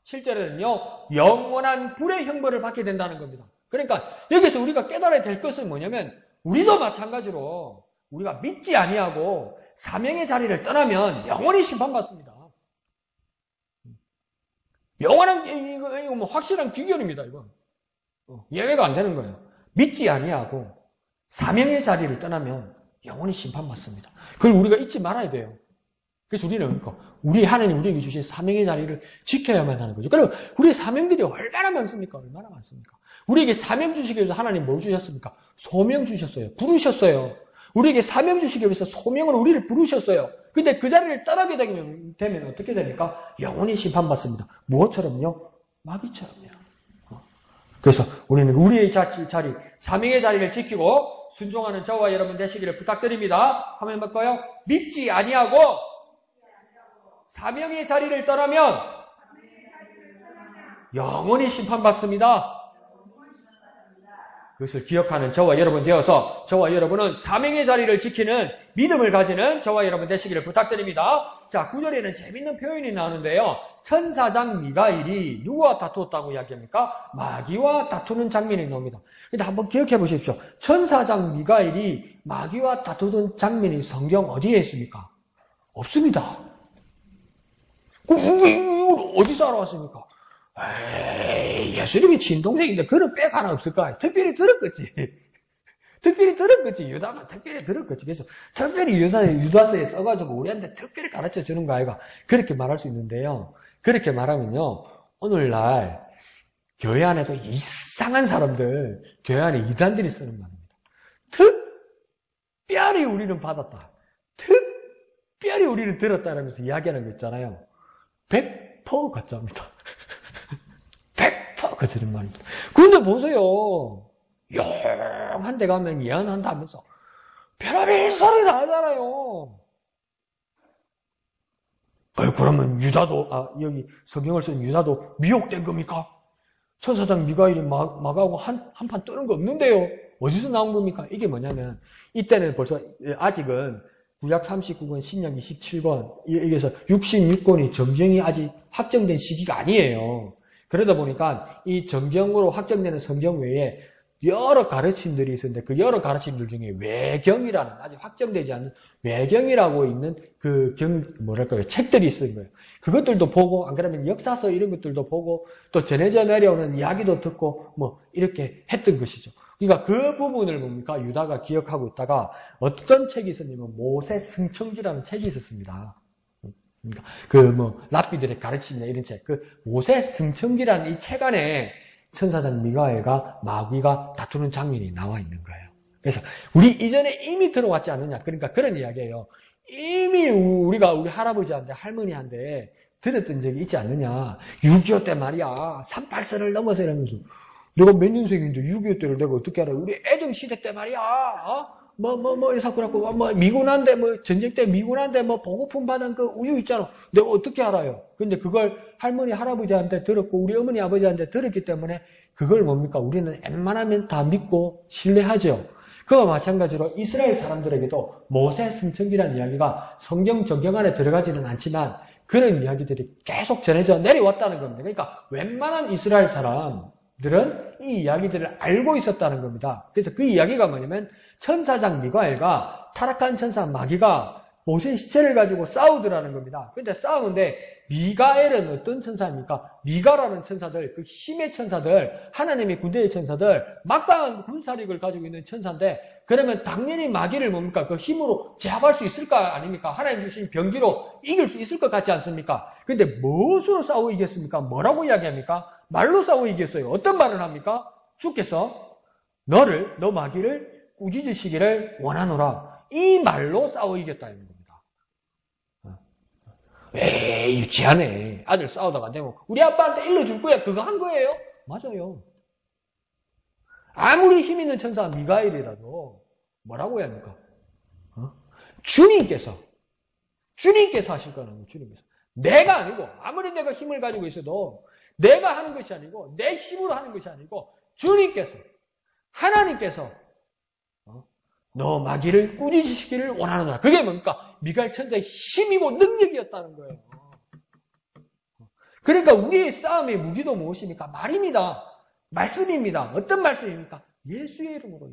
7절에는요, 영원한 불의 형벌을 받게 된다는 겁니다. 그러니까 여기서 우리가 깨달아야 될 것은 뭐냐면 우리도 마찬가지로 우리가 믿지 아니하고 사명의 자리를 떠나면 영원히 심판받습니다. 영원한 이거 뭐 확실한 귀결입니다. 이건 예외가 안 되는 거예요. 믿지 아니하고 사명의 자리를 떠나면 영원히 심판받습니다. 그걸 우리가 잊지 말아야 돼요. 그래서 우리는 그러니까 우리 하나님 우리에게 주신 사명의 자리를 지켜야만 하는 거죠. 그리고 우리 사명들이 얼마나 많습니까? 얼마나 많습니까? 우리에게 사명 주시기 위해서 하나님 뭘 주셨습니까? 소명 주셨어요. 부르셨어요. 우리에게 사명 주시기 위해서 소명으로 우리를 부르셨어요. 근데 그 자리를 떠나게 되면 어떻게 됩니까? 영원히 심판받습니다. 무엇처럼요? 마귀처럼요. 그래서 우리는 우리의 자리, 사명의 자리를 지키고 순종하는 저와 여러분 되시기를 부탁드립니다. 한번 해볼까요? 믿지 아니하고 사명의 자리를 떠나면 영원히 심판받습니다. 그것을 기억하는 저와 여러분 되어서 저와 여러분은 사명의 자리를 지키는 믿음을 가지는 저와 여러분 되시기를 부탁드립니다. 자, 9절에는 재밌는 표현이 나오는데요. 천사장 미가일이 누구와 다투었다고 이야기합니까? 마귀와 다투는 장면이 나옵니다. 근데 한번 기억해 보십시오. 천사장 미가일이 마귀와 다투던 장면이 성경 어디에 있습니까? 없습니다. 이걸 어디서 알아왔습니까? 에이, 예수님이 친동생인데 그런 빽 하나 없을까? 특별히 들었겠지. 특별히 들었겠지. 유다가 특별히 들었겠지. 그래서 특별히 유다서에 써가지고 우리한테 특별히 가르쳐 주는 거 아이가. 그렇게 말할 수 있는데요. 그렇게 말하면요. 오늘날 교회 안에도 이상한 사람들, 교회 안에 이단들이 쓰는 말입니다. 특별히 우리는 받았다. 특별히 우리는 들었다라면서 이야기하는 거 있잖아요. 100% 가짜입니다. 100% 거짓말 말입니다. 근데 보세요. 영한 데 가면 예언한다면서 별의별 소리 다 하잖아요. 그러면 유다도, 여기 성경을 쓴 유다도 미혹된 겁니까? 천사장 미가엘이 막하고 한판 뜨는 거 없는데요. 어디서 나온 겁니까? 이게 뭐냐면, 이때는 벌써, 아직은 구약 39권, 신약 27권, 여기서 66권이 정경이 아직 확정된 시기가 아니에요. 그러다 보니까 이 정경으로 확정되는 성경 외에 여러 가르침들이 있었는데 그 여러 가르침들 중에 외경이라는 아직 확정되지 않는 외경이라고 있는 그 책들이 있는 거예요. 그것들도 보고 안 그러면 역사서 이런 것들도 보고 또 전해져 내려오는 이야기도 듣고 뭐 이렇게 했던 것이죠. 그러니까 그 부분을 뭡니까? 유다가 기억하고 있다가 어떤 책이 있었냐면 모세 승천기라는 책이 있었습니다. 그러니까 랍비들의 가르침이나 이런 책, 그 모세 승천기라는 이 책 안에 천사장 미가엘과 마귀가 다투는 장면이 나와 있는 거예요. 그래서 우리 이전에 이미 들어왔지 않느냐. 그러니까 그런 이야기예요. 이미 우리가 우리 할아버지한테 할머니한테 들었던 적이 있지 않느냐. 6.25 때 말이야. 38선을 넘어서 이러면서 내가 몇 년생인데 6.25 때를 내가 어떻게 알아? 우리 애정 시대 때 말이야. 이래서 그래갖고 미군한데 전쟁 때 미군한테 보고품 받은 그 우유 있잖아. 내가 어떻게 알아요? 근데 그걸 할머니 할아버지한테 들었고 우리 어머니 아버지한테 들었기 때문에 그걸 뭡니까? 우리는 웬만하면 다 믿고 신뢰하죠. 그와 마찬가지로 이스라엘 사람들에게도 모세 승천기라는 이야기가 성경 정경 안에 들어가지는 않지만 그런 이야기들이 계속 전해져 내려왔다는 겁니다. 그러니까 웬만한 이스라엘 사람들은 이 이야기들을 알고 있었다는 겁니다. 그래서 그 이야기가 뭐냐면 천사장 미가엘과 타락한 천사 마귀가 모세의 시체를 가지고 싸우더라는 겁니다. 그런데 싸우는데 미가엘은 어떤 천사입니까? 미가라는 천사들, 그 힘의 천사들, 하나님의 군대의 천사들, 막강한 군사력을 가지고 있는 천사인데 그러면 당연히 마귀를 뭡니까? 그 힘으로 제압할 수 있을까? 아닙니까? 하나님 주신 병기로 이길 수 있을 것 같지 않습니까? 근데 무엇으로 싸워 이겼습니까? 뭐라고 이야기합니까? 말로 싸워 이겼어요. 어떤 말을 합니까? 주께서 너 마귀를 꾸짖으시기를 원하노라. 이 말로 싸워 이겼다는 겁니다. 에이, 유치하네. 아들 싸우다가 되면 우리 아빠한테 일러줄 거야. 그거 한 거예요? 맞아요. 아무리 힘 있는 천사 미가엘이라도 뭐라고 해야 합니까? 주님께서 하실 거는 주님께서. 내가 아니고 아무리 내가 힘을 가지고 있어도 내가 하는 것이 아니고 내 힘으로 하는 것이 아니고 주님께서 하나님께서 너 마귀를 꾸짖으시기를 원하노라. 그게 뭡니까? 미가엘 천사의 힘이고 능력이었다는 거예요. 그러니까 우리의 싸움의 무기도 무엇입니까? 말입니다. 말씀입니다. 어떤 말씀입니까? 예수의 이름으로.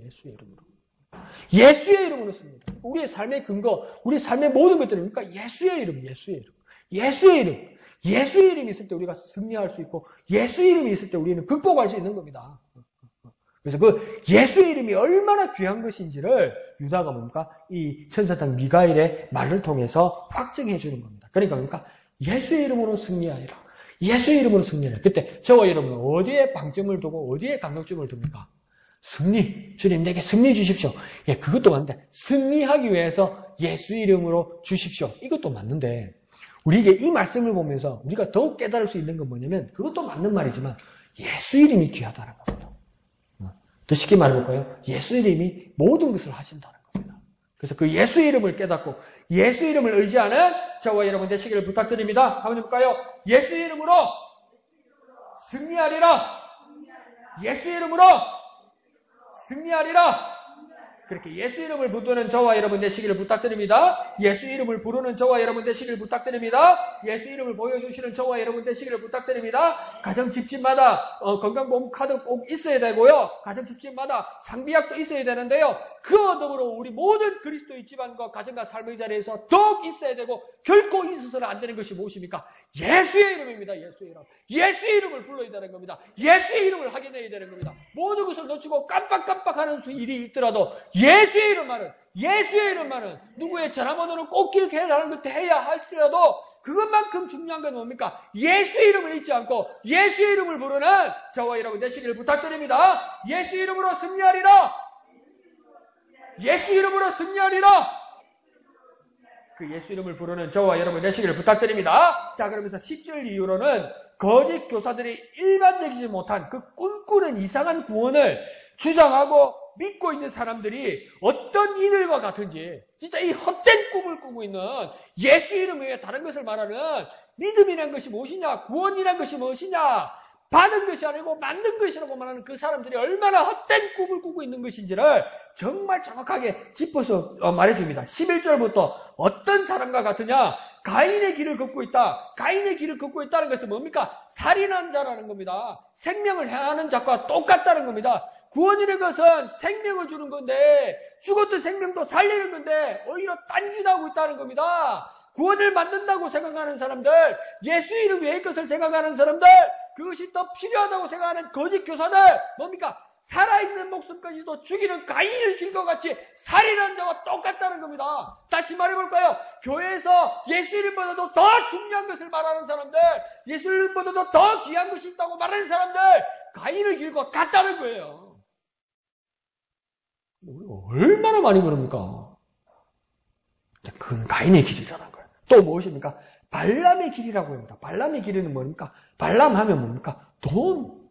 예수의 이름으로 씁니다. 우리의 삶의 근거, 우리 삶의 모든 것들입니까? 예수의 이름. 예수의 이름이 있을 때 우리가 승리할 수 있고 예수의 이름이 있을 때 우리는 극복할 수 있는 겁니다. 그래서 그 예수의 이름이 얼마나 귀한 것인지를 유다가 뭡니까? 이 천사장 미가엘의 말을 통해서 확증해 주는 겁니다. 그러니까 뭡니까? 예수의 이름으로 승리하리라. 예수의 이름으로 승리하리라. 그때 저와 여러분은 어디에 방점을 두고 어디에 강력점을 둡니까? 승리. 주님 내게 승리 주십시오. 예, 그것도 맞는데 승리하기 위해서 예수의 이름으로 주십시오. 이것도 맞는데 우리에게 이 말씀을 보면서 우리가 더욱 깨달을 수 있는 건 뭐냐면 그것도 맞는 말이지만 예수 이름이 귀하다는 겁니다. 더 쉽게 말해볼까요? 예수 이름이 모든 것을 하신다는 겁니다. 그래서 그 예수 이름을 깨닫고 예수 이름을 의지하는 저와 여러분 되시기를 부탁드립니다. 한번 해볼까요? 예수 이름으로 승리하리라. 예수 이름으로 승리하리라. 그렇게 예수 이름을 부르는 저와 여러분 되시기를 부탁드립니다. 예수 이름을 부르는 저와 여러분 되시기를 부탁드립니다. 예수 이름을 보여주시는 저와 여러분 되시기를 부탁드립니다. 가정 집집마다 건강보험 카드 꼭 있어야 되고요. 가정 집집마다 상비약도 있어야 되는데요. 그와 더불어 우리 모든 그리스도의 집안과 가정과 삶의 자리에서 더욱 있어야 되고 결코 있어서는 안 되는 것이 무엇입니까? 예수의 이름입니다. 예수의 이름. 예수의 이름을 불러야 되는 겁니다. 예수의 이름을 확인해야 되는 겁니다. 모든 것을 놓치고 깜빡깜빡하는 일이 있더라도 예수의 이름만은 누구의 전화번호를 꼭 기억해야 하는 것 해야 할지라도 그것만큼 중요한 건 뭡니까? 예수의 이름을 잊지 않고 예수의 이름을 부르는 저와 여러분 되시기를 부탁드립니다. 예수의 이름으로 승리하리라. 예수 이름으로 승리하리라. 그 예수 이름을 부르는 저와 여러분 되시기를 부탁드립니다. 자, 그러면서 10절 이후로는 거짓 교사들이 일반적이지 못한 그 꿈꾸는 이상한 구원을 주장하고 믿고 있는 사람들이 어떤 이들과 같은지, 진짜 이 헛된 꿈을 꾸고 있는 예수 이름 외에 다른 것을 말하는 믿음이란 것이 무엇이냐, 구원이란 것이 무엇이냐, 받은 것이 아니고 만든 것이라고 말하는 그 사람들이 얼마나 헛된 꿈을 꾸고 있는 것인지를 정말 정확하게 짚어서 말해줍니다. 11절부터 어떤 사람과 같으냐? 가인의 길을 걷고 있다. 가인의 길을 걷고 있다는 것은 뭡니까? 살인한 자라는 겁니다. 생명을 해하는 자와 똑같다는 겁니다. 구원이라는 것은 생명을 주는 건데 죽었던 생명도 살리는 건데 오히려 딴짓하고 있다는 겁니다. 구원을 만든다고 생각하는 사람들, 예수 이름 외의 것을 생각하는 사람들, 그것이 더 필요하다고 생각하는 거짓 교사들, 뭡니까? 살아있는 목숨까지도 죽이는 가인의 길과 같이 살인한 자와 똑같다는 겁니다. 다시 말해볼까요? 교회에서 예수 이름보다도 더 중요한 것을 말하는 사람들, 예수 이름보다도 더 귀한 것이 있다고 말하는 사람들, 가인의 길과 같다는 거예요. 얼마나 많이 그럽니까? 그건 가인의 길이라는 거예요. 또 무엇입니까? 발람의 길이라고 합니다. 발람의 길은 뭡니까? 발람 하면 뭡니까? 돈.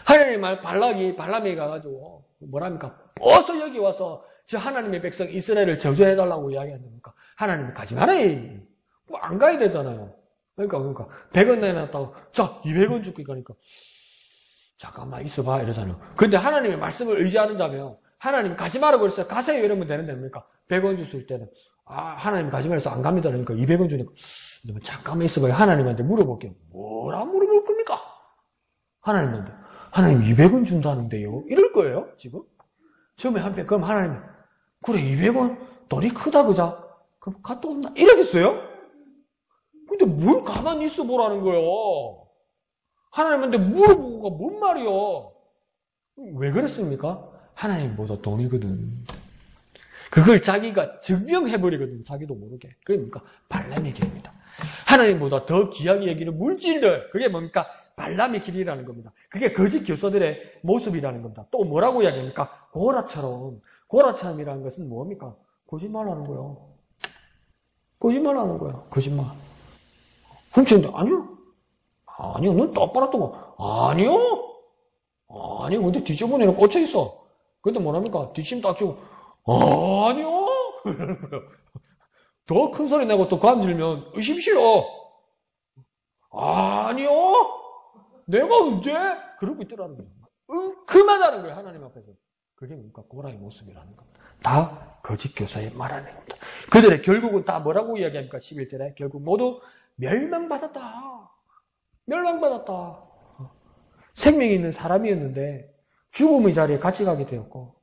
하나님 말 발람이 가가지고 뭐랍니까? 어서 여기 와서 저 하나님의 백성 이스라엘을 저주해달라고 이야기한답니까? 하나님이 가지 마라. 뭐 안 가야 되잖아요. 그러니까 100원 내놨다고 자 200원 줄게 가니까 잠깐만 있어봐 이러잖아요. 근데 하나님의 말씀을 의지하는 자면 하나님 가지 마라고 그랬어요. 가세요 이러면 되는 됩니까? 100원 줬을 때는 하나님 가지 말아서 안 갑니다. 그러니까 200원 주니까 잠깐만 있어봐요. 하나님한테 물어볼게요. 뭐라 물어볼 겁니까? 하나님한테. 하나님 200원 준다는데요. 이럴 거예요, 지금. 처음에 한편 그럼 하나님 그래 200원 돈이 크다 그자. 그럼 갔다 온다. 이러겠어요? 근데 뭘 가만히 있어 보라는 거예요. 하나님한테 물어보고가 뭔 말이요? 왜 그랬습니까? 하나님보다 돈이거든. 그걸 자기가 증명해버리거든. 자기도 모르게. 그게 뭡니까? 발람의 길입니다. 하나님보다 더 귀하게 여기는 물질들. 그게 뭡니까? 발람의 길이라는 겁니다. 그게 거짓 교사들의 모습이라는 겁니다. 또 뭐라고 이야기합니까? 고라처럼이라는 것은 뭡니까? 거짓말하는 거예요. 거짓말하는 거예요. 거짓말. 훔치는데 아니요. 넌 똑바로 뜨고 아니요. 근데 뒷주머니는 꽂혀 있어. 근데 뭐랍니까? 뒷심 딱 치고 아니요. 더 큰 소리 내고 또 감질면 의심시오. 아니요. 내가 언제? 그러고 있더라는 거예요. 그만하는 거예요. 하나님 앞에서. 그게 뭡니까? 고라의 모습이라는 겁니다. 다 거짓 교사의 말하는 겁니다. 그들의 결국은 다 뭐라고 이야기합니까? 11절에 결국 모두 멸망받았다. 생명이 있는 사람이었는데 죽음의 자리에 같이 가게 되었고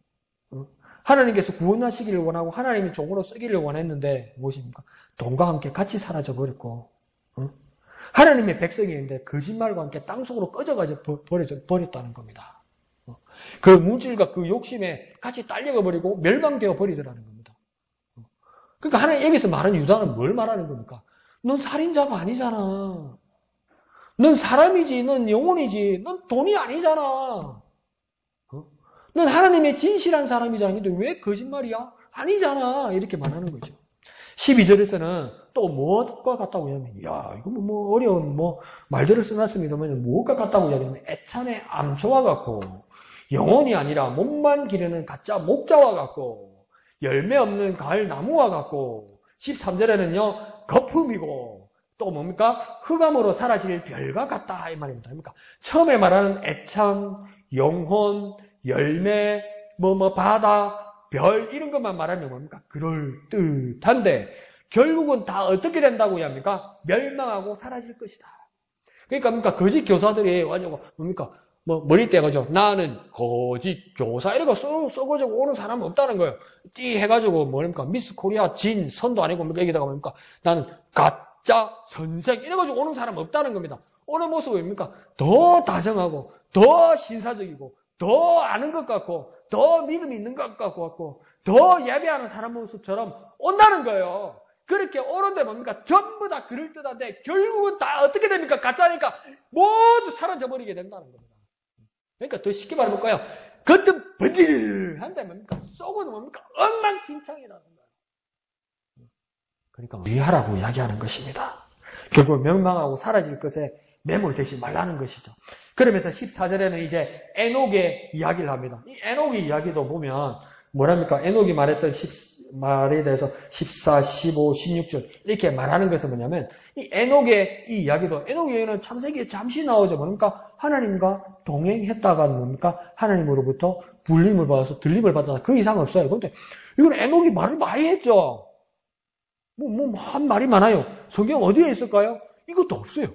하나님께서 구원하시기를 원하고 하나님이 종으로 쓰기를 원했는데 무엇입니까? 돈과 함께 같이 사라져버렸고 하나님의 백성이었는데 거짓말과 함께 땅속으로 꺼져가지고 버렸다는 겁니다. 그 물질과 그 욕심에 같이 딸려버리고 멸망되어 버리더라는 겁니다. 그러니까 하나님 여기서 말하는 유다는 뭘 말하는 겁니까? 넌 살인자가 아니잖아. 넌 사람이지, 넌 영혼이지, 넌 돈이 아니잖아. 넌 하나님의 진실한 사람이잖아. 근데 왜 거짓말이야? 아니잖아. 이렇게 말하는 거죠. 12절에서는 또 무엇과 같다고 하냐면, 이거 뭐 어려운 말들을 써놨습니다만, 무엇과 같다고 이야기하면, 애찬의 암초와 같고, 영혼이 아니라 몸만 기르는 가짜 목자와 같고, 열매 없는 가을 나무와 같고, 13절에는요, 거품이고, 또 뭡니까? 흑암으로 사라질 별과 같다. 이 말입니다. 뭡니까? 처음에 말하는 애참, 영혼, 열매, 바다, 별, 이런 것만 말하면 뭡니까? 그럴듯한데, 결국은 다 어떻게 된다고 합니까? 멸망하고 사라질 것이다. 그러니까 뭡니까? 거짓 교사들이 와가지고, 뭡니까? 머리 떼가지고, 나는 거짓 교사, 이런 거 써가지고 오는 사람은 없다는 거예요. 띠 해가지고, 뭡니까? 미스 코리아 진, 선도 아니고, 여기다가 뭡니까? 나는 학자, 선생 이래가지고 오는 사람 없다는 겁니다. 오는 모습은 뭡니까? 더 다정하고 더 신사적이고 더 아는 것 같고 더 믿음이 있는 것 같고 더 예배하는 사람 모습처럼 온다는 거예요. 그렇게 오는데 뭡니까? 전부 다 그럴듯한데 결국은 다 어떻게 됩니까? 가짜니까 모두 사라져버리게 된다는 겁니다. 그러니까 더 쉽게 말해볼까요? 겉은 번질한데 뭡니까? 속은 뭡니까? 엉망진창이라는 거예요. 그러니까 위하라고 이야기하는 것입니다. 결국 명망하고 사라질 것에 매몰되지 말라는 것이죠. 그러면서 14절에는 이제 에녹의 이야기를 합니다. 이 에녹의 이야기도 보면 뭐랍니까? 에녹이 말했던 말에 대해서 14, 15, 16절 이렇게 말하는 것은 뭐냐면 이 에녹의 이 이야기도 에녹의 이야기는 창세기에 잠시 나오죠. 뭡니까? 하나님과 동행했다가 뭡니까? 하나님으로부터 불림을 받아서 들림을 받아서 그 이상 없어요. 그런데 이건 에녹이 말을 많이 했죠. 한 말이 많아요. 성경 어디에 있을까요? 이것도 없어요.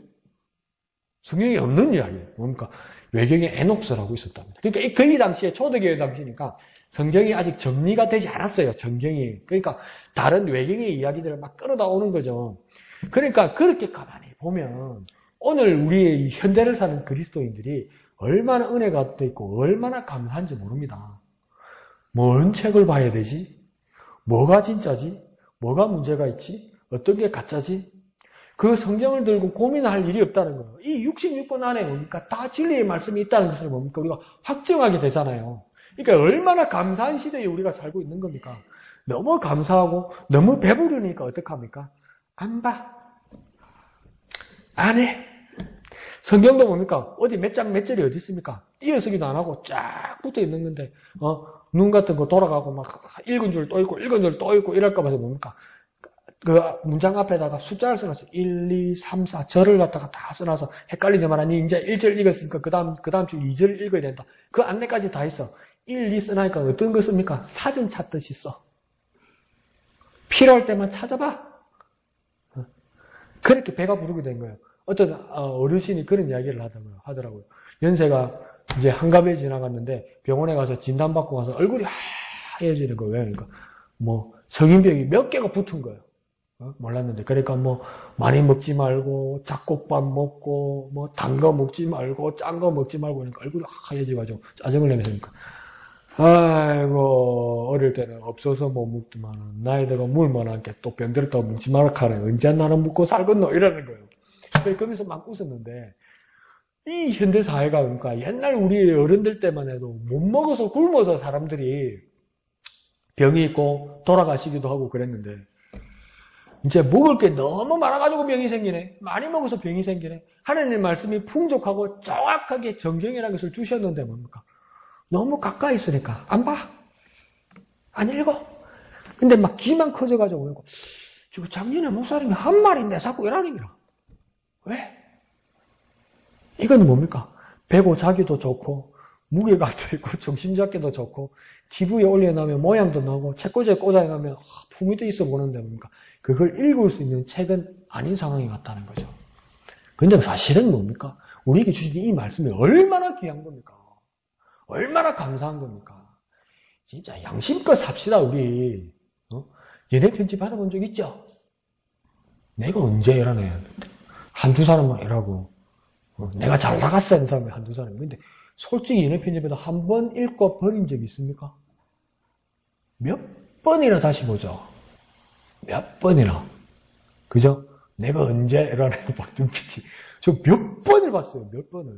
성경에 없는 이야기예요. 뭡니까? 외경에 에녹서라고 있었답니다. 그러니까 그 당시에 초대교회 당시니까 성경이 아직 정리가 되지 않았어요. 정경이. 그러니까 다른 외경의 이야기들을 막 끌어다 오는 거죠. 그러니까 그렇게 가만히 보면 오늘 우리의 현대를 사는 그리스도인들이 얼마나 은혜가 있고 얼마나 감사한지 모릅니다. 뭔 책을 봐야 되지? 뭐가 진짜지? 뭐가 문제가 있지? 어떤 게 가짜지? 그 성경을 들고 고민할 일이 없다는 거예요. 이 66권 안에 뭡니까? 다 진리의 말씀이 있다는 것을 뭡니까? 우리가 확증하게 되잖아요. 그러니까 얼마나 감사한 시대에 우리가 살고 있는 겁니까? 너무 감사하고 너무 배부르니까 어떡합니까? 안 봐. 안 해. 성경도 뭡니까? 어디 몇 장 몇 절이 어디 있습니까? 띄어쓰기도 안 하고 쫙 붙어 있는 건데 눈 같은 거 돌아가고 막 읽은 줄 또 읽고 읽은 줄 또 읽고 이럴까 봐서 뭡니까? 그 문장 앞에다가 숫자를 써놨어. 1, 2, 3, 4 절을 갖다가 다 써놔서 헷갈리지 마라. 니 이제 1절 읽었으니까 그 다음 주 2절 읽어야 된다. 그 안내까지 다 있어. 1, 2 써나니까 어떤 거 씁니까? 사전 찾듯이 써. 필요할 때만 찾아봐. 그렇게 배가 부르게 된 거예요. 어떤 어르신이 그런 이야기를 하더라고요. 연세가 이제 한갑에 지나갔는데 병원에 가서 진단받고 가서 얼굴이 하얘지는 거예요. 그러니까 성인병이 몇 개가 붙은 거예요. 몰랐는데. 그러니까 많이 먹지 말고 잡곡밥 먹고 단 거 먹지 말고 짠 거 먹지 말고 그러니까 얼굴이 하얘져가지고 짜증을 내면서니까 아이고 어릴 때는 없어서 못 먹더만 나이 들어 물만 않게 또 병들었다고 먹지 말라 카네 언제 나는 먹고 살겠노 이러는 거예요. 그러면서 막 웃었는데 이 현대 사회가 그러니까 옛날 우리 어른들 때만 해도 못 먹어서 굶어서 사람들이 병이 있고 돌아가시기도 하고 그랬는데 이제 먹을 게 너무 많아가지고 병이 생기네. 많이 먹어서 병이 생기네. 하나님의 말씀이 풍족하고 정확하게 정경이라는 것을 주셨는데 뭡니까? 너무 가까이 있으니까 안 봐. 안 읽어. 근데 막 귀만 커져가지고 읽고 지금 작년에 목사님이 한 말인데 자꾸 이러니라. 왜? 이건 뭡니까? 배고 자기도 좋고 무게가 있고 정신 잡기도 좋고 TV에 올려놓으면 모양도 나고 책꽂이에 꽂아놓으면 품위도 있어 보는데 뭡니까? 그걸 읽을 수 있는 책은 아닌 상황이 같다는 거죠. 근데 사실은 뭡니까? 우리에게 주신 이 말씀이 얼마나 귀한 겁니까? 얼마나 감사한 겁니까? 진짜 양심껏 삽시다 우리. 연애 편지 받아본 적 있죠? 내가 언제 이러네. 한두 사람만 이라고. 내가 잘 나갔어 하는 사람이 한두 사람이. 근데 솔직히 연애 편지보다 한 번 읽고 버린 적 있습니까? 몇 번이나 다시 보죠. 몇 번이나. 그죠? 내가 언제 이러네. 눈빛이. 저 몇 번을 봤어요. 몇 번을.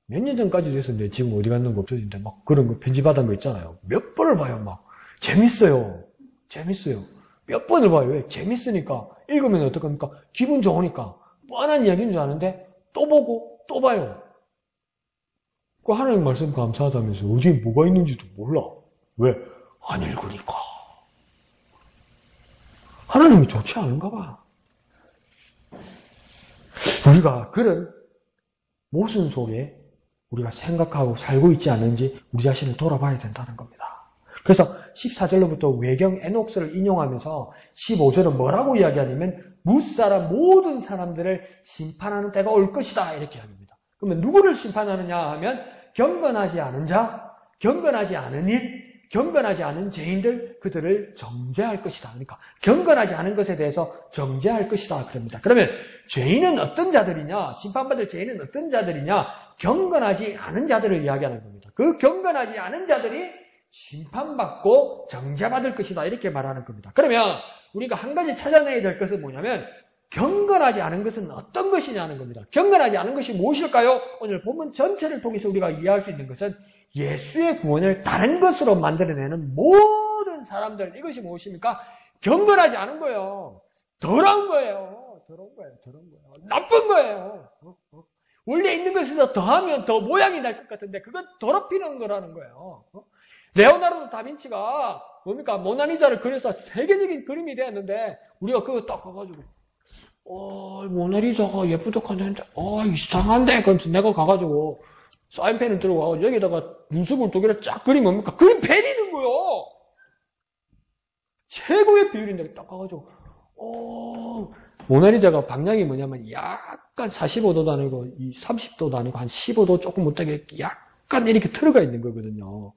몇 년 전까지도 했었는데 지금 어디 갔는 거 없어진데 막 그런 거 편지 받은 거 있잖아요. 몇 번을 봐요. 막. 재밌어요. 몇 번을 봐요. 왜? 재밌으니까. 읽으면 어떡합니까? 기분 좋으니까. 뻔한 이야기인 줄 아는데 또 보고 또 봐요. 그 하나님 말씀 감사하다면서 어디에 뭐가 있는지도 몰라. 왜? 안 읽으니까. 하나님이 좋지 않은가 봐. 우리가 그런 모순 속에 우리가 생각하고 살고 있지 않은지 우리 자신을 돌아봐야 된다는 겁니다. 그래서 14절로부터 외경 에녹스를 인용하면서 15절은 뭐라고 이야기하냐면 뭇사람 모든 사람들을 심판하는 때가 올 것이다 이렇게 합니다. 그러면 누구를 심판하느냐 하면 경건하지 않은 자, 경건하지 않은 일, 경건하지 않은 죄인들 그들을 정죄할 것이다. 그러니까 경건하지 않은 것에 대해서 정죄할 것이다. 그럽니다. 그러면 죄인은 어떤 자들이냐? 심판받을 죄인은 어떤 자들이냐? 경건하지 않은 자들을 이야기하는 겁니다. 그 경건하지 않은 자들이 심판받고 정죄받을 것이다. 이렇게 말하는 겁니다. 그러면 우리가 한 가지 찾아내야 될 것은 뭐냐면 경건하지 않은 것은 어떤 것이냐는 겁니다. 경건하지 않은 것이 무엇일까요? 오늘 본문 전체를 통해서 우리가 이해할 수 있는 것은 예수의 구원을 다른 것으로 만들어내는 모든 사람들, 이것이 무엇입니까? 경건하지 않은 거예요. 더러운 거예요. 더러운 거예요. 나쁜 거예요. 원래 있는 것에서 더하면 더 모양이 날 것 같은데 그건 더럽히는 거라는 거예요. 레오나르도 다빈치가 뭡니까? 모나리자를 그려서 세계적인 그림이 되었는데 우리가 그거 딱 가가지고 모나리자가 예쁘다고 하는데 이상한데. 그러면서 내가 가가지고 사인펜을 들고 가가지고 여기다가 눈썹을 2개를 쫙 그리면 뭡니까? 그림 베리는 거요. 최고의 비율인데 딱 가가지고 모나리자가 방향이 뭐냐면 약간 45도도 아니고 30도도 아니고 한 15도 조금 못되게 약간 이렇게 틀어가 있는 거거든요.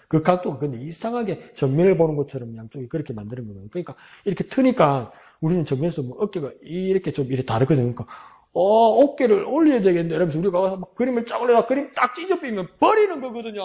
그 각도가 근데 이상하게 정면을 보는 것처럼 양쪽이 그렇게 만드는 거예요. 그러니까 이렇게 트니까 우리는 정면에서 뭐 어깨가 이렇게 좀 이렇게 다르거든요. 그러니까 어깨를 올려야 되겠네. 이러면서 우리가 막 그림을 쫙 올려서 그림 딱 찢어삐면 버리는 거거든요.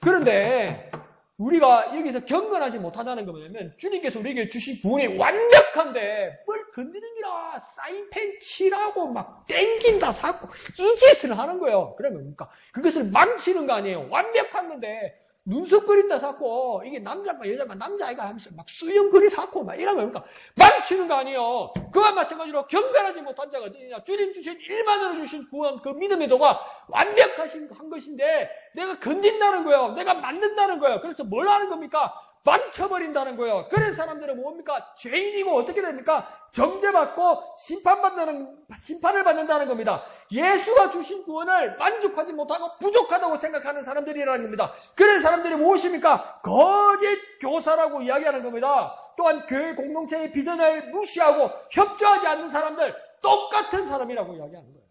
그런데 우리가 여기서 경건하지 못하다는 거 뭐냐면 주님께서 우리에게 주신 구원이 완벽한데 뭘 건드리기라 사인펜 칠하고 막 땡긴다 사고 이 짓을 하는 거예요. 그러면 뭡니까? 그것을 망치는 거 아니에요. 완벽한 건데 눈썹 그린다 사고 이게 남자가 여자가 남자아이가 하면서 막 수염 그리 사고 막 이러면 뭡니까? 망치는 거 아니에요. 그와 마찬가지로 경건하지 못한 자가 어디냐? 주님 주신 일만으로 주신 구원 그 믿음의 도가 완벽하신 한 것인데 내가 건든다는 거예요. 내가 만든다는 거예요. 그래서 뭘 하는 겁니까? 망쳐버린다는 거예요. 그런 사람들은 뭡니까? 죄인이고 어떻게 됩니까? 정죄받고 심판을 받는다는 겁니다. 예수가 주신 구원을 만족하지 못하고 부족하다고 생각하는 사람들이라는 겁니다. 그런 사람들이 무엇입니까? 거짓 교사라고 이야기하는 겁니다. 또한 교회 공동체의 비전을 무시하고 협조하지 않는 사람들, 똑같은 사람이라고 이야기하는 거예요.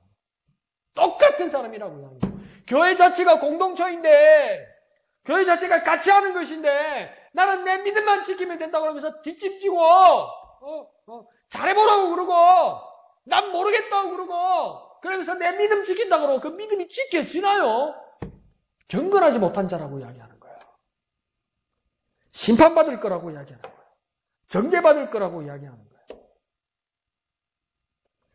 똑같은 사람이라고 이야기하는 거예요. 교회 자체가 공동체인데 교회 자체가 같이 하는 것인데 나는 내 믿음만 지키면 된다고 하면서 뒷짐지고 잘해보라고 그러고 난 모르겠다고 그러고 그러면서 내 믿음 지킨다고 그러고 그 믿음이 지켜지나요? 경건하지 못한 자라고 이야기하는 거예요. 심판받을 거라고 이야기하는 거예요. 정죄받을 거라고 이야기하는 거예요.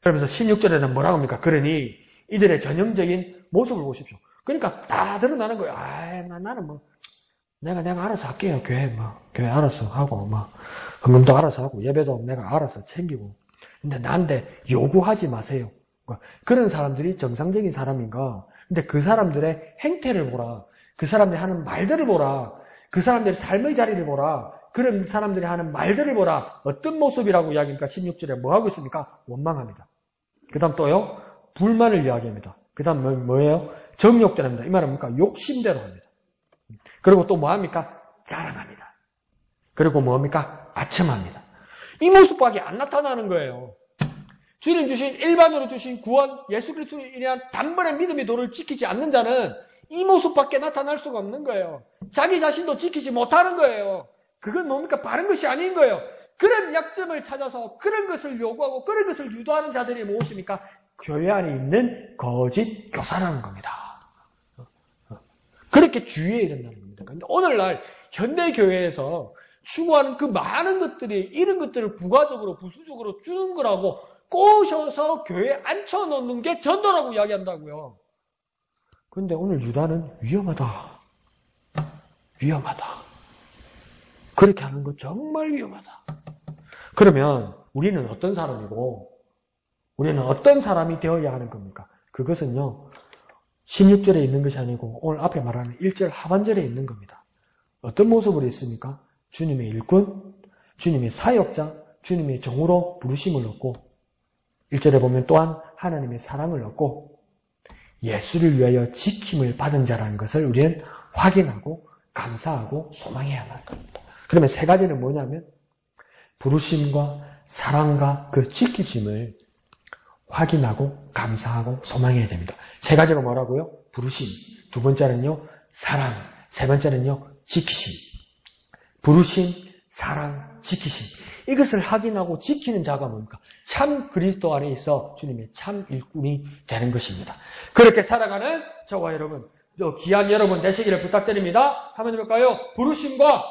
그러면서 16절에는 뭐라고 합니까? 그러니 이들의 전형적인 모습을 보십시오. 그러니까 다 드러나는 거예요. 나는 내가 알아서 할게요. 교회 알아서 하고, 헌금도 알아서 하고, 예배도 내가 알아서 챙기고. 근데 나한테 요구하지 마세요. 그런 사람들이 정상적인 사람인가? 근데 그 사람들의 행태를 보라. 그 사람들이 하는 말들을 보라. 그 사람들의 삶의 자리를 보라. 그런 사람들이 하는 말들을 보라. 어떤 모습이라고 이야기합니까? 16절에 뭐 하고 있습니까? 원망합니다. 그 다음 또요, 불만을 이야기합니다. 그 다음 뭐예요? 정욕대로입니다. 이 말은 뭡니까? 욕심대로 합니다. 그리고 또 뭐합니까? 자랑합니다. 그리고 뭐합니까? 아첨합니다. 이 모습밖에 안 나타나는 거예요. 주님 주신 일반으로 주신 구원, 예수 그리스도에 의한 단번에 믿음의 도를 지키지 않는 자는 이 모습밖에 나타날 수가 없는 거예요. 자기 자신도 지키지 못하는 거예요. 그건 뭡니까? 바른 것이 아닌 거예요. 그런 약점을 찾아서 그런 것을 요구하고 그런 것을 유도하는 자들이 무엇입니까? 교회 안에 있는 거짓 교사라는 겁니다. 그렇게 주의해야 된다는 겁니다. 그런데 오늘날 현대교회에서 추구하는 그 많은 것들이 이런 것들을 부가적으로 부수적으로 주는 거라고 꼬셔서 교회에 앉혀놓는 게 전도라고 이야기한다고요. 그런데 오늘 유다는 위험하다. 그렇게 하는 거 정말 위험하다. 그러면 우리는 어떤 사람이고 우리는 어떤 사람이 되어야 하는 겁니까? 그것은요. 16절에 있는 것이 아니고 오늘 앞에 말하는 1절 하반절에 있는 겁니다. 어떤 모습으로 있습니까? 주님의 일꾼, 주님의 사역자, 주님의 종으로 부르심을 얻고 1절에 보면 또한 하나님의 사랑을 얻고 예수를 위하여 지킴을 받은 자라는 것을 우리는 확인하고 감사하고 소망해야 하는 겁니다. 그러면 세 가지는 뭐냐면 부르심과 사랑과 그 지키심을 확인하고 감사하고 소망해야 됩니다. 세 가지가 뭐라고요? 부르심. 두 번째는요, 사랑. 세 번째는요, 지키심. 부르심, 사랑, 지키심. 이것을 확인하고 지키는 자가 뭡니까? 참 그리스도 안에 있어 주님의 참 일꾼이 되는 것입니다. 그렇게 살아가는 저와 여러분, 귀한 여러분 되시기를 부탁드립니다. 한번 해볼까요? 부르심과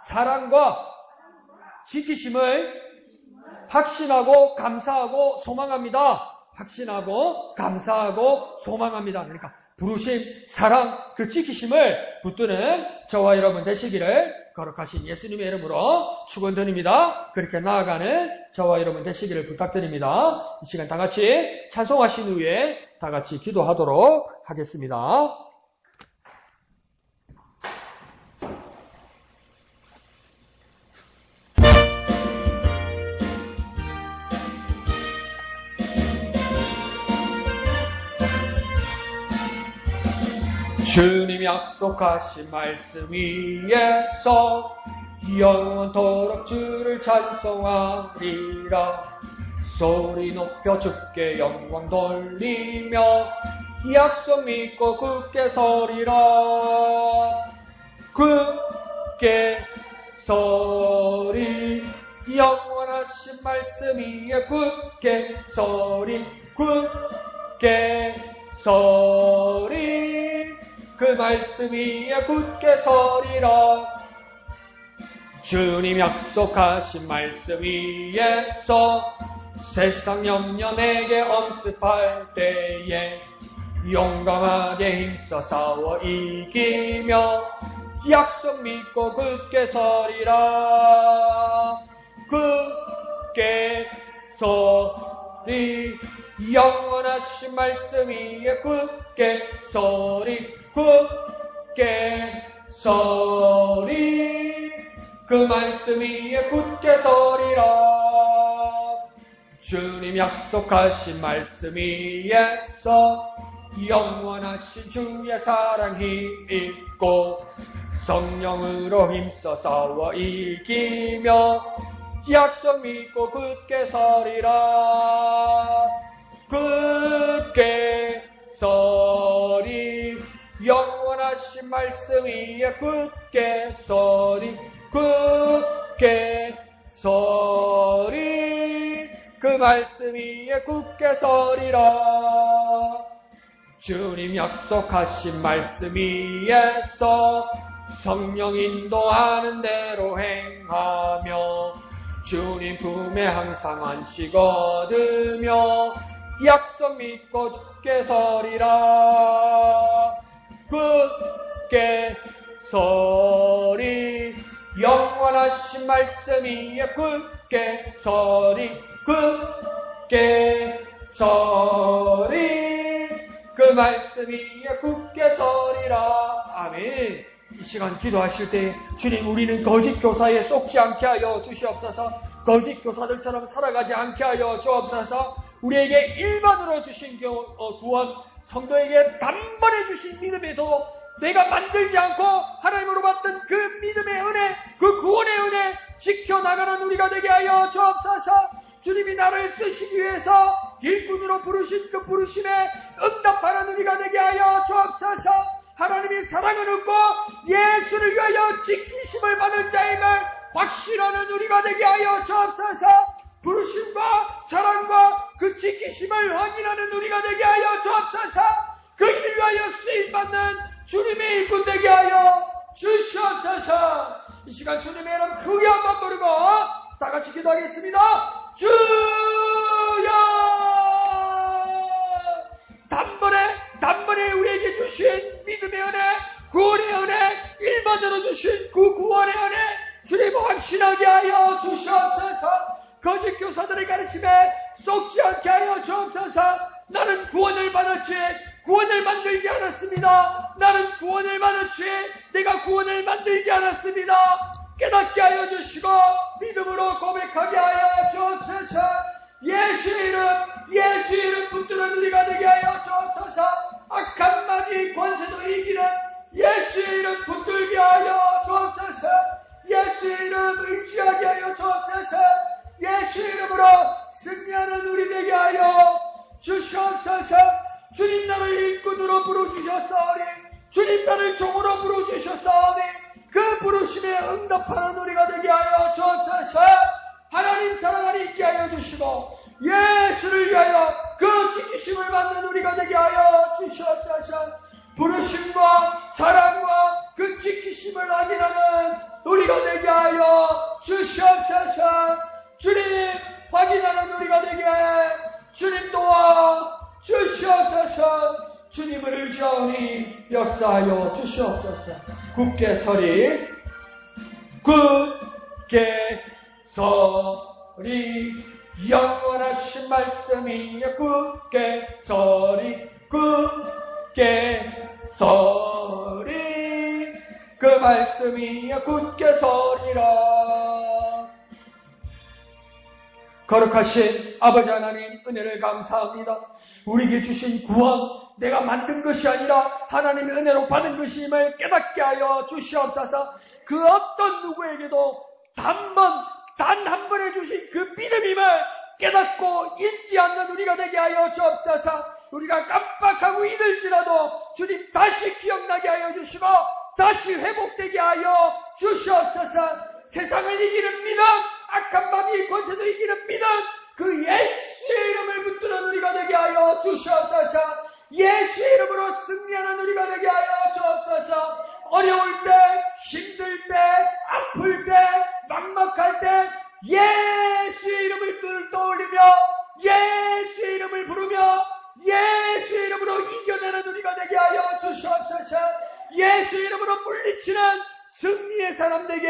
사랑과 지키심을 확신하고 감사하고 소망합니다. 확신하고 감사하고 소망합니다. 그러니까 부르심, 사랑, 그 지키심을 붙드는 저와 여러분 되시기를 거룩하신 예수님의 이름으로 축원드립니다. 그렇게 나아가는 저와 여러분 되시기를 부탁드립니다. 이 시간 다 같이 찬송하신 후에 다 같이 기도하도록 하겠습니다. 주님 약속하신 말씀 위에서 영원토록 주를 찬송하리라. 소리 높여 주께 영광 돌리며 약속 믿고 굳게 서리라. 굳게 서리 영원하신 말씀 위에 굳게 서리 굳게 서리 그 말씀 위에 굳게 서리라. 주님 약속하신 말씀 위에서 세상 염려 내게 엄습할 때에 용감하게 힘써 싸워 이기며 약속 믿고 굳게 서리라. 굳게 서리 영원하신 말씀 위에 굳게 서리 굳게 서리 그 말씀 위에 굳게 서리라. 주님 약속하신 말씀 위에서 영원하신 주의 사랑이 있고 성령으로 힘써 싸워 이기며 약속 믿고 굳게 서리라. 굳게 서리 영원하신 말씀 위에 굳게 서리 굳게 서리 그 말씀 위에 굳게 서리라. 주님 약속하신 말씀 위에서 성령 인도하는 대로 행하며 주님 품에 항상 안식 얻으며 약속 믿고 굳게 서리라. 굳게 서리 영원하신 말씀 위에 굳게 서리 굳게 서리 그 말씀 위에 굳게 서리라. 아멘. 이 시간 기도하실 때 주님 우리는 거짓 교사에 속지 않게 하여 주시옵소서. 거짓 교사들처럼 살아가지 않게 하여 주옵소서. 우리에게 일반으로 주신 구원, 성도에게 단번에 주신 믿음에도 내가 만들지 않고 하나님으로 받던 그 믿음의 은혜, 그 구원의 은혜 지켜나가는 우리가 되게 하여 주옵소서. 주님이 나를 쓰시기 위해서 일꾼으로 부르신 그 부르심에 응답하는 우리가 되게 하여 주옵소서. 하나님이 사랑을 얻고 예수를 위하여 지키심을 받을 자임을 확신하는 우리가 되게 하여 주옵소서. 부르심과 사랑과 그 지키심을 확인하는 우리가 되게 하여 주옵소서. 그 일을 위하여 쓰임받는 주님의 일꾼 되게 하여 주시옵소서. 이 시간 주님의 이름 크게 한번 부르고 다 같이 기도하겠습니다. 주여! 단번에 우리에게 주신 믿음의 은혜, 구원의 은혜, 일반으로 주신 그 구원의 은혜 주님 확신하게 하여 주시옵소서. 거짓 교사들의 가르침에 속지 않게 하여 주옵소서. 나는 구원을 받았지 구원을 만들지 않았습니다. 나는 구원을 받았지 내가 구원을 만들지 않았습니다. 깨닫게 하여 주시고 믿음으로 고백하게 하여 주옵소서. 예수의 이름 붙드는 우리가 되게 하여 주옵소서. 악한 마귀 권세도 이기는 예수의 이름 붙들게 하여 주옵소서. 예수의 이름 의지하게 하여 주옵소서. 예수의 이름으로 승리하는 우리 되게 하여 주시옵소서. 주님 나를 일꾼으로 부르주셨사오니 주님 나를 종으로 부르주셨사오니 그 부르심에 응답하는 우리가 되게 하여 주옵소서. 하나님 사랑 안에 있게 하여 주시고 예수를 위하여 그 지키심을 받는 우리가 되게 하여 주시옵소서. 부르심과 사랑과 그 지키심을 확인하는 우리가 되게 하여 주시옵소서. 주님 확인하는 우리가 되게 해 주님 도와 주시옵소서. 주님을 의지하오니 역사하여 주시옵소서. 굳게 서리 굳게 서리 영원하신 말씀이 굳게 서리 굳게 서리 그 말씀이 굳게 서리라. 거룩하신 아버지 하나님 은혜를 감사합니다. 우리에게 주신 구원 내가 만든 것이 아니라 하나님의 은혜로 받은 것임을 깨닫게 하여 주시옵소서. 그 어떤 누구에게도 단 한 번에 주신 그 믿음임을 깨닫고 잊지 않는 우리가 되게 하여 주옵소서. 우리가 깜빡하고 잊을지라도 주님 다시 기억나게 하여 주시고 다시 회복되게 하여 주시옵소서. 세상을 이기는 믿음, 악한 마귀의 권세도 이기는 믿음, 그 예수의 이름을 붙드는 우리가 되게 하여 주시옵소서. 예수의 이름으로 승리하는 우리가 되게 하여 주옵소서. 어려울 때, 힘들 때, 아플 때, 막막할 때 예수의 이름을 떠올리며 예수의 이름을 부르며 예수의 이름으로 이겨내는 우리가 되게 하여 주시옵소서. 예수의 이름으로 물리치는 승리의 사람 되게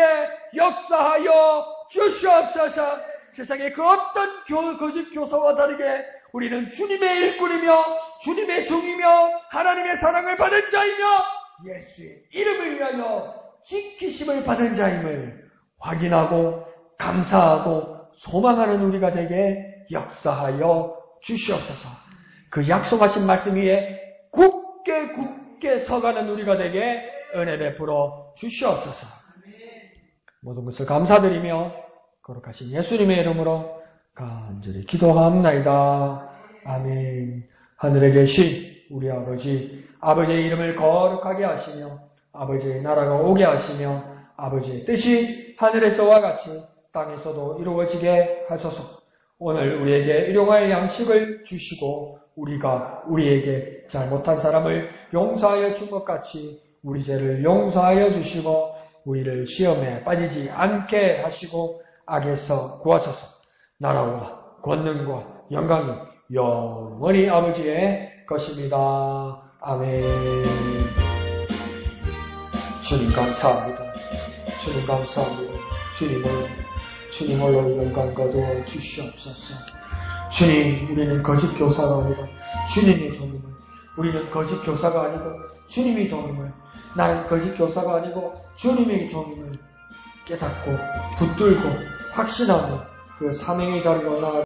역사하여 주시옵소서. 세상의 그 어떤 거짓 교사와 다르게 우리는 주님의 일꾼이며 주님의 종이며 하나님의 사랑을 받은 자이며 예수의 이름을 위하여 지키심을 받은 자임을 확인하고 감사하고 소망하는 우리가 되게 역사하여 주시옵소서. 그 약속하신 말씀 위에 굳게 서가는 우리가 되게 은혜 베풀어 주시옵소서. 모든 것을 감사드리며 거룩하신 예수님의 이름으로 간절히 기도합나이다. 아멘. 하늘에 계신 우리 아버지의 이름을 거룩하게 하시며 아버지의 나라가 오게 하시며 아버지의 뜻이 하늘에서와 같이 땅에서도 이루어지게 하소서. 오늘 우리에게 일용할 양식을 주시고 우리가 우리에게 잘못한 사람을 용서하여 준 것 같이 우리 죄를 용서하여 주시고 우리를 시험에 빠지지 않게 하시고 악에서 구하소서. 나라와 권능과 영광이 영원히 아버지의 것입니다. 아멘. 주님 감사합니다. 주님 감사합니다. 주님 홀로 영광 거두어 주시옵소서. 주님, 우리는 거짓 교사가 아니라 주님의 종임을, 우리는 거짓 교사가 아니고 주님의 종임을, 나는 거짓 교사가 아니고 주님의 종임을 깨닫고 붙들고 확신하고 그 사명의 자리로 나아가